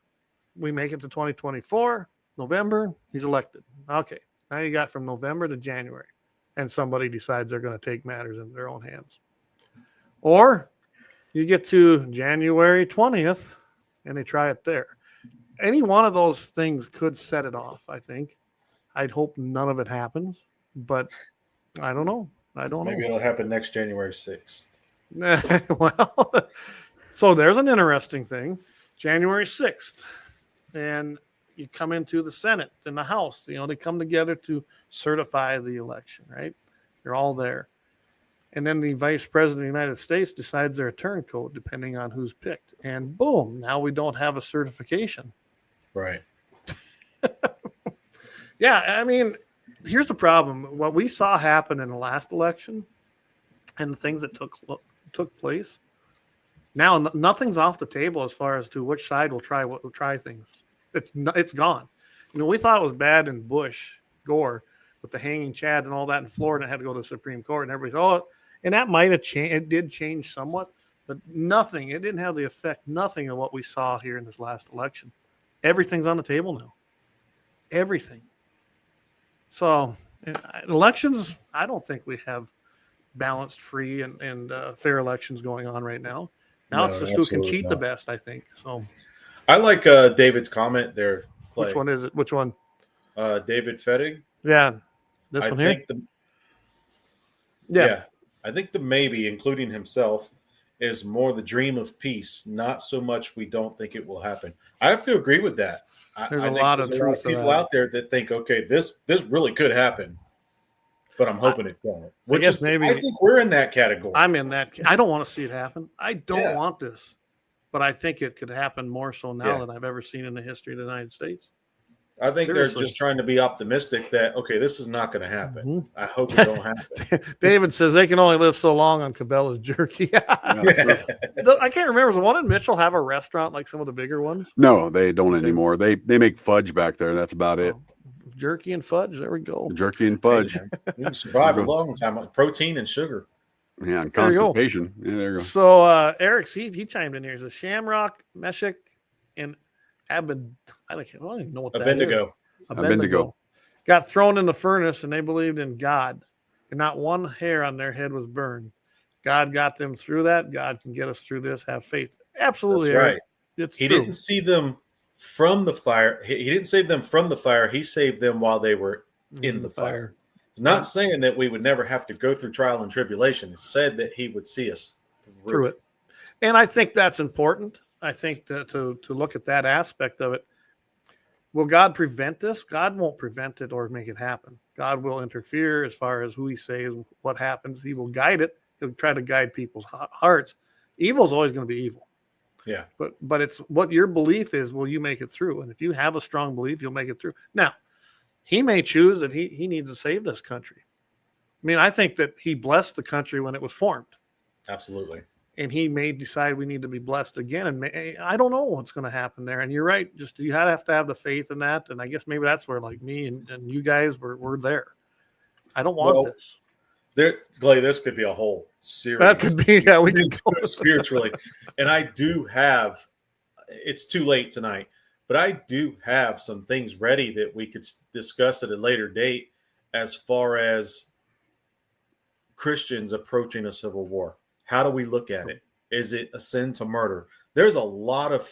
we make it to 2024, November, he's elected. Okay, now you got from November to January, and somebody decides they're going to take matters in their own hands. Or you get to January 20th, and they try it there. Any one of those things could set it off, I think. I'd hope none of it happens, but I don't know. Maybe it'll happen next January 6th. Well, so there's an interesting thing. January 6th. And you come into the Senate and the House. They come together to certify the election, right? They're all there. And then the Vice President of the United States decides their turncoat, depending on who's picked. And boom, now we don't have a certification. Right. Yeah, I mean, here's the problem. What we saw happen in the last election and the things that took place, now nothing's off the table as far as to which side will try things. It's gone. We thought it was bad in Gore, with the hanging chads and all that in Florida, and had to go to the Supreme Court, and everybody and that might have changed. It did change somewhat, but nothing. It didn't have the effect. Nothing of what we saw here in this last election. Everything's on the table now. Everything. So elections, I don't think we have balanced, free, and fair elections going on right now. Now it's just who can cheat the best, I think. So I like David's comment there, Clay. Which one is it? Which one? David Fettig. Yeah. This one here? Yeah. I think the maybe, including himself, is more the dream of peace, not so much we don't think it will happen. I have to agree with that. There's a lot of people out there that think, okay, this really could happen, but I'm hoping it won't. I think we're in that category. I'm in that. I don't want to see it happen. I don't want this, but I think it could happen more so now than I've ever seen in the history of the United States. I think they're just trying to be optimistic that, okay, this is not going to happen. Mm-hmm. I hope it don't happen. David says they can only live so long on Cabela's jerky. I can't remember. Does one in Mitchell have a restaurant like some of the bigger ones? No, they don't anymore. They make fudge back there. That's about it. Jerky and fudge. There we go. Jerky and fudge. You can survive a long time on protein and sugar. Yeah, and constipation. There you go. So Eric's he chimed in here. He says Shamrock, Meshach, and I don't even know what that is. Abednego got thrown in the furnace, and they believed in God, and not one hair on their head was burned. God got them through that. God can get us through this. Have faith. Absolutely. That's right. It's He true. didn't see them from the fire. He didn't save them from the fire. He saved them while they were in the fire. He's not saying that we would never have to go through trial and tribulation. He said that he would see us through it. And I think that's important. I think that to look at that aspect of it. Will God prevent this? God won't prevent it or make it happen. God will interfere as far as who he says, what happens. He will guide it. He'll try to guide people's hearts. Evil is always going to be evil. Yeah. But it's what your belief is, will you make it through? And if you have a strong belief, you'll make it through. Now, he may choose that he needs to save this country. I mean, I think that he blessed the country when it was formed. Absolutely. And he may decide we need to be blessed again. And I don't know what's going to happen there. And you're right. Just you have to have the faith in that. And I guess maybe that's where like me and you guys we're there. I don't want this. Clay, this could be a whole series. That could be, yeah, we could go spiritually. And I do have, it's too late tonight, but I do have some things ready that we could discuss at a later date as far as Christians approaching a civil war. How do we look at it? Is it a sin to murder? There's a lot of,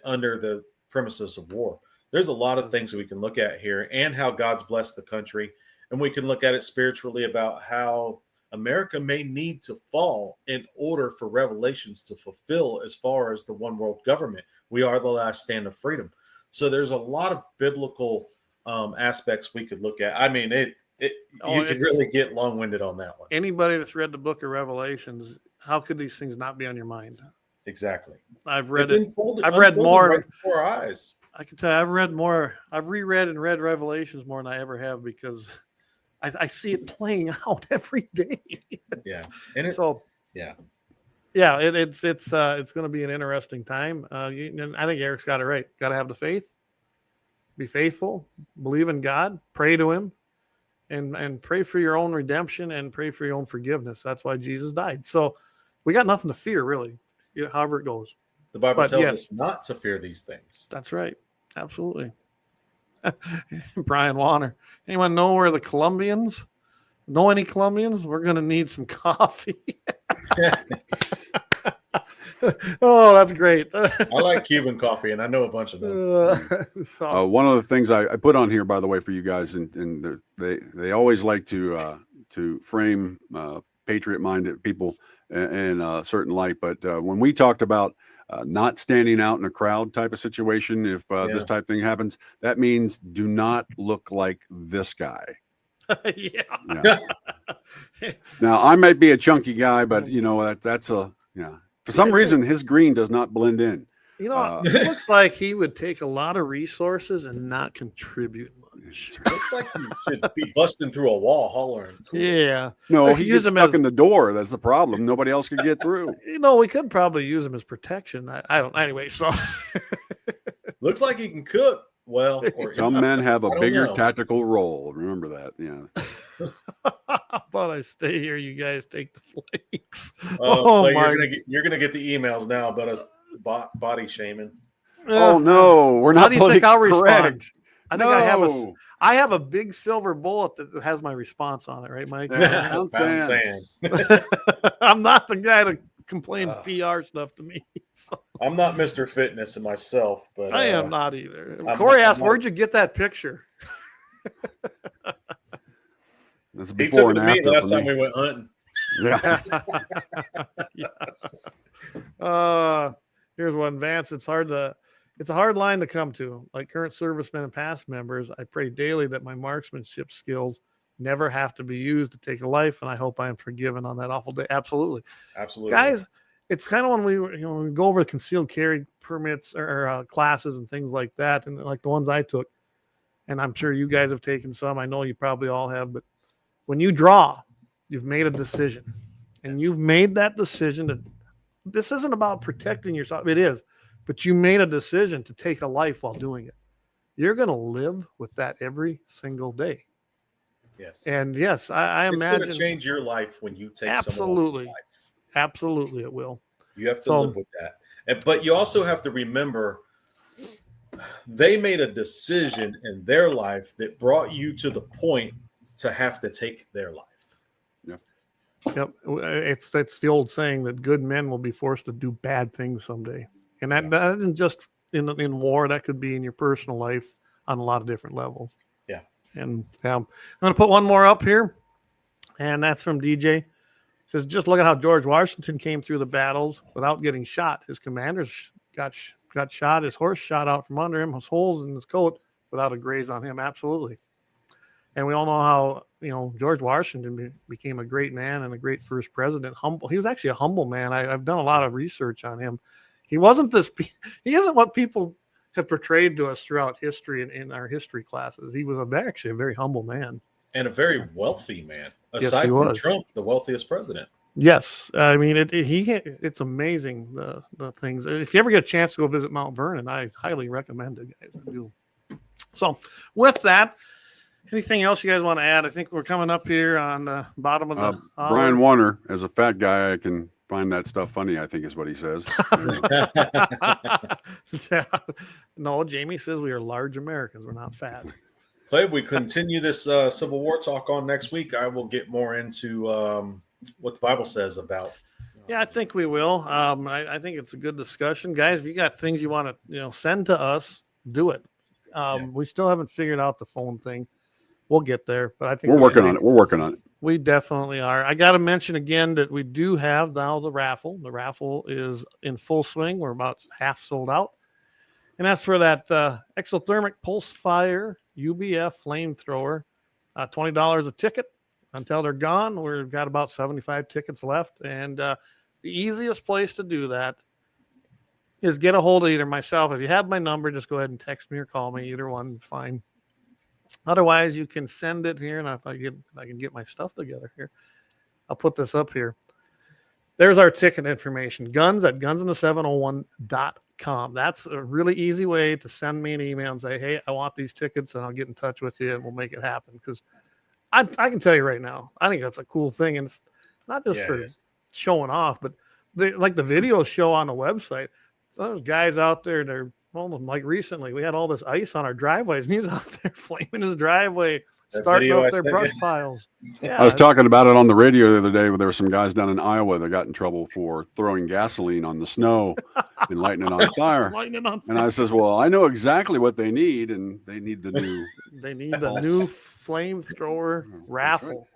under the premises of war, there's a lot of things that we can look at here, and how God's blessed the country. And we can look at it spiritually about how America may need to fall in order for revelations to fulfill as far as the one world government. We are the last stand of freedom. So there's a lot of biblical aspects we could look at. I mean, you could really get long-winded on that one. Anybody that's read the book of Revelations, how could these things not be on your mind? Exactly. I've read I've read more right before our eyes. I can tell you, I've read more. I've reread and read Revelations more than I ever have, because I see it playing out every day. Yeah. It's going to be an interesting time. And I think Eric's got it right. Got to have the faith, be faithful, believe in God, pray to him, and pray for your own redemption and pray for your own forgiveness. That's why Jesus died. So we got nothing to fear, really, however it goes. The Bible tells us not to fear these things. That's right. Absolutely. Brian Warner. Anyone know where the Colombians? Know any Colombians? We're going to need some coffee. Oh, that's great. I like Cuban coffee, and I know a bunch of them. One of the things I put on here, by the way, for you guys, and they always like to frame patriot-minded people in a certain light. But when we talked about not standing out in a crowd type of situation, if this type of thing happens, that means do not look like this guy. Yeah. Now, I might be a chunky guy, but that's a for some reason his green does not blend in. It looks like he would take a lot of resources and not contribute much. Looks like he should be busting through a wall hollering. Cool. Yeah. No, he gets stuck in the door. That's the problem. Nobody else could get through. We could probably use him as protection. I don't. Anyway, so looks like he can cook well. Some men have a bigger tactical role. Remember that. Yeah. But I stay here. You guys take the flanks. You're gonna get the emails now about us body shaming. Oh no, we're not. How do you think I'll respond? I think I I have a big silver bullet that has my response on it, right, Mike? I'm saying. I'm not the guy to complain PR stuff to me. So. I'm not Mr. Fitness in myself, but I am not either. Corey asked, "Where'd you get that picture?" That's he took it to me last time we went hunting. Yeah. Yeah. Here's one, Vance. It's a hard line to come to. Like current servicemen and past members, I pray daily that my marksmanship skills never have to be used to take a life, and I hope I am forgiven on that awful day. Absolutely. Guys, it's kind of when we go over concealed carry permits or classes and things like that, and like the ones I took, and I'm sure you guys have taken some. I know you probably all have, but when you draw, you've made a decision, and you've made that decision that this isn't about protecting yourself. It is, but you made a decision to take a life while doing it. You're going to live with that every single day. Yes. And yes, I imagine it's going to change your life when you take someone else's life. Absolutely, it will. You have to live with that. But you also have to remember they made a decision in their life that brought you to the point to have to take their life. Yep. It's the old saying that good men will be forced to do bad things someday. And that isn't just in war. That could be in your personal life on a lot of different levels. Yeah. And I'm going to put one more up here. And that's from DJ. It says, just look at how George Washington came through the battles without getting shot. His commanders got shot. His horse shot out from under him. His holes in his coat without a graze on him. Absolutely. And we all know how, George Washington became a great man and a great first president. Humble. He was actually a humble man. I've done a lot of research on him. He isn't what people have portrayed to us throughout history and in our history classes. He was actually a very humble man. And a very wealthy man. Aside from Trump, the wealthiest president. Yes, I mean it's amazing the things. If you ever get a chance to go visit Mount Vernon, I highly recommend it, guys. I do. So with that, anything else you guys want to add? I think we're coming up here on the bottom of the hour. Brian Warner, as a fat guy, I can find that stuff funny, I think is what he says. Yeah. No, Jamie says we are large Americans. We're not fat. Clay, we continue this Civil War talk on next week. I will get more into what the Bible says about. Yeah, I think we will. I think it's a good discussion, guys. If you got things you want to send to us, do it. We still haven't figured out the phone thing. We'll get there, but I think we're working on it. We're working on it. We definitely are. I got to mention again that we do have now the raffle. The raffle is in full swing. We're about half sold out. And that's for that exothermic pulse fire UBF flamethrower. $20 a ticket until they're gone. We've got about 75 tickets left. And the easiest place to do that is get a hold of either myself. If you have my number, just go ahead and text me or call me. Either one, fine. Otherwise, you can send it here. And if I can get my stuff together here, I'll put this up here. There's our ticket information. Guns at guns701.com. That's a really easy way to send me an email and say, hey, I want these tickets, and I'll get in touch with you and we'll make it happen. Because I can tell you right now, I think that's a cool thing. And it's not just for showing off, but like the video show on the website. So there's guys out there, they're almost like recently, we had all this ice on our driveways, and he's out there flaming his driveway, starting up their brush piles. Yeah, I was talking about it on the radio the other day where there were some guys down in Iowa that got in trouble for throwing gasoline on the snow and lighting it on fire. And I says, well, I know exactly what they need, and they need the new new flamethrower raffle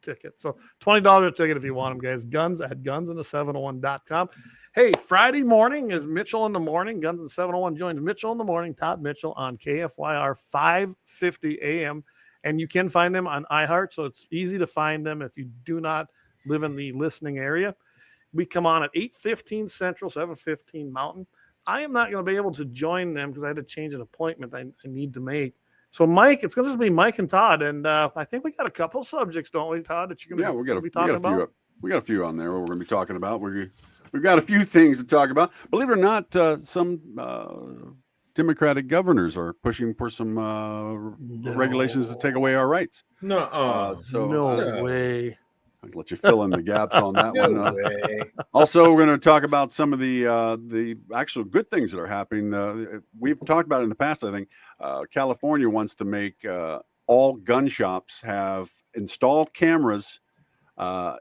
ticket. So $20 a ticket if you want them, guys. Guns at guns701.com. Hey, Friday morning is Mitchell in the Morning. Guns and 701 joins Mitchell in the Morning, Todd Mitchell on KFYR 550 AM. And you can find them on iHeart, so it's easy to find them if you do not live in the listening area. We come on at 8:15 Central, 7:15 Mountain. I am not going to be able to join them because I had to change an appointment I need to make. So, Mike, it's going to just be Mike and Todd. And I think we got a couple subjects, don't we, Todd, that you're going to be talking about? We got a few on there we're going to be talking about. We've got a few things to talk about. Believe it or not, some Democratic governors are pushing for some regulations to take away our rights. No way. I'll let you fill in the gaps on that one. Also, we're going to talk about some of the actual good things that are happening. We've talked about it in the past, I think. California wants to make all gun shops have installed cameras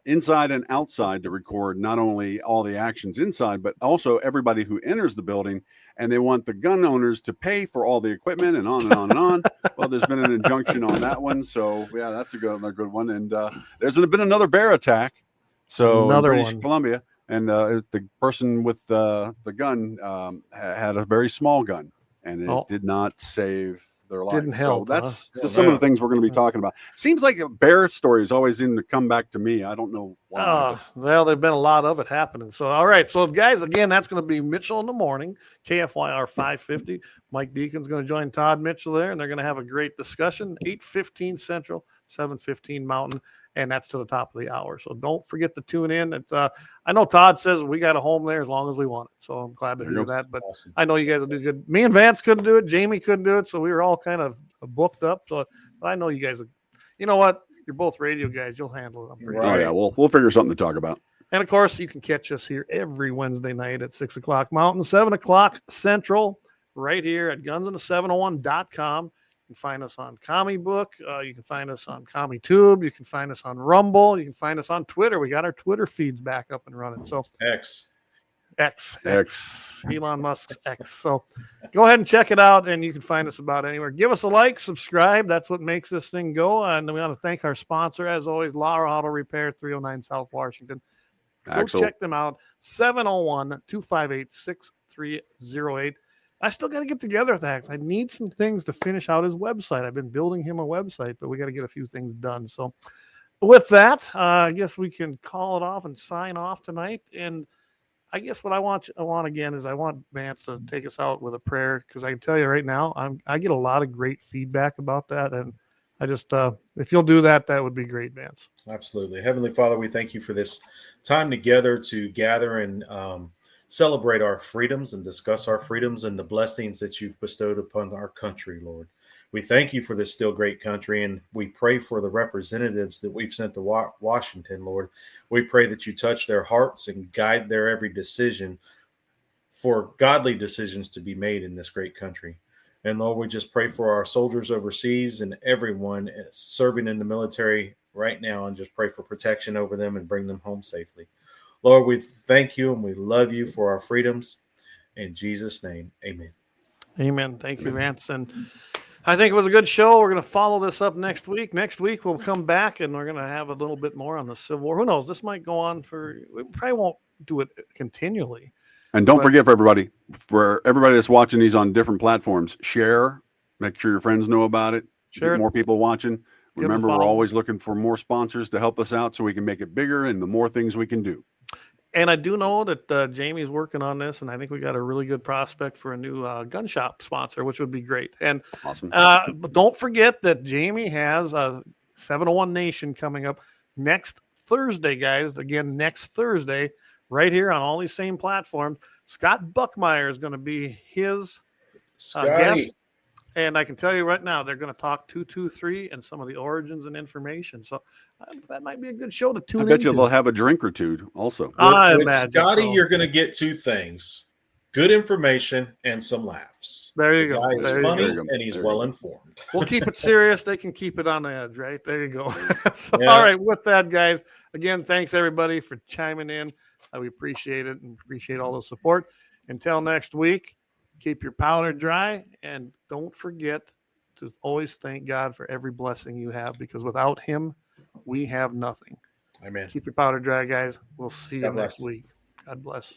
inside and outside to record not only all the actions inside, but also everybody who enters the building. And they want the gun owners to pay for all the equipment and on and on and on. Well, there's been an injunction on that one. So, yeah, that's another good one. And there's been another bear attack. So, another in British Columbia. And the person with the gun had a very small gun, and it did not save their life. Didn't help. So that's some of the things we're going to be talking about. Seems like a bear story is always in to come back to me. I don't know why. Well, there've been a lot of it happening. So, all right. So, guys, again, that's going to be Mitchell in the Morning, KFYR 550. Mike Deacon's going to join Todd Mitchell there, and they're going to have a great discussion. 8:15 Central, 7:15 Mountain, and that's to the top of the hour. So don't forget to tune in. It's I know Todd says we got a home there as long as we want it. So I'm glad to hear that. But awesome. I know you guys will do good. Me and Vance couldn't do it. Jamie couldn't do it. So we were all kind of booked up. So but I know you guys, you know what? You're both radio guys. You'll handle it. I'm pretty sure. Yeah, we'll figure something to talk about. And of course, you can catch us here every Wednesday night at 6 o'clock Mountain, 7 o'clock Central, right here at gunsand701.com. You can find us on CommieBook. You can find us on CommieTube. You can find us on Rumble. You can find us on Twitter. We got our Twitter feeds back up and running. So X. Elon Musk's X. So go ahead and check it out, and you can find us about anywhere. Give us a like, subscribe. That's what makes this thing go. And we want to thank our sponsor, as always, Lauer Auto Repair, 309 South Washington. Go check them out. 701-258-6308. I still got to get together with Axe. I need some things to finish out his website. I've been building him a website, but we got to get a few things done. So with that, I guess we can call it off and sign off tonight. And I guess what I want again is I want Vance to take us out with a prayer, because I can tell you right now, I get a lot of great feedback about that, and I just, if you'll do that, that would be great, Vance. Absolutely. Heavenly Father, we thank you for this time together to gather and celebrate our freedoms and discuss our freedoms and the blessings that you've bestowed upon our country, Lord. We thank you for this still great country, and we pray for the representatives that we've sent to Washington, Lord. We pray that you touch their hearts and guide their every decision for godly decisions to be made in this great country. And Lord, we just pray for our soldiers overseas and everyone serving in the military right now, and just pray for protection over them and bring them home safely. Lord, we thank you and we love you for our freedoms. In Jesus' name, amen. Amen. Thank you, Vance. And I think it was a good show. We're going to follow this up next week. Next week, we'll come back and we're going to have a little bit more on the Civil War. Who knows? This might go on we probably won't do it continually. And don't forget, for everybody that's watching these on different platforms, share, make sure your friends know about it, Share get it. more people watching. Give Remember, them a we're follow. always looking for more sponsors to help us out so we can make it bigger and the more things we can do. And I do know that Jamie's working on this, and I think we got a really good prospect for a new gun shop sponsor, which would be great. And Awesome. but don't forget that Jamie has a 701 Nation coming up next Thursday, guys. Again, next Thursday, right here on all these same platforms. Scott Buckmeyer is going to be his guest. And I can tell you right now, they're going to talk 223 and some of the origins and information. So that might be a good show to tune I into. bet you they'll have a drink or two also. I With imagine Scotty, so. you're going to get two things: good information and some laughs. There you The go. guy is There you funny go. and he's There you well go. informed. We'll keep it serious. They can keep it on the edge, right? There you go. So, Yeah. All right, with that, guys, again, thanks everybody for chiming in. We appreciate it and appreciate all the support. Until next week, keep your powder dry and don't forget to always thank God for every blessing you have, because without him, we have nothing. Amen. Keep your powder dry, guys. We'll see you God next bless. week. God bless.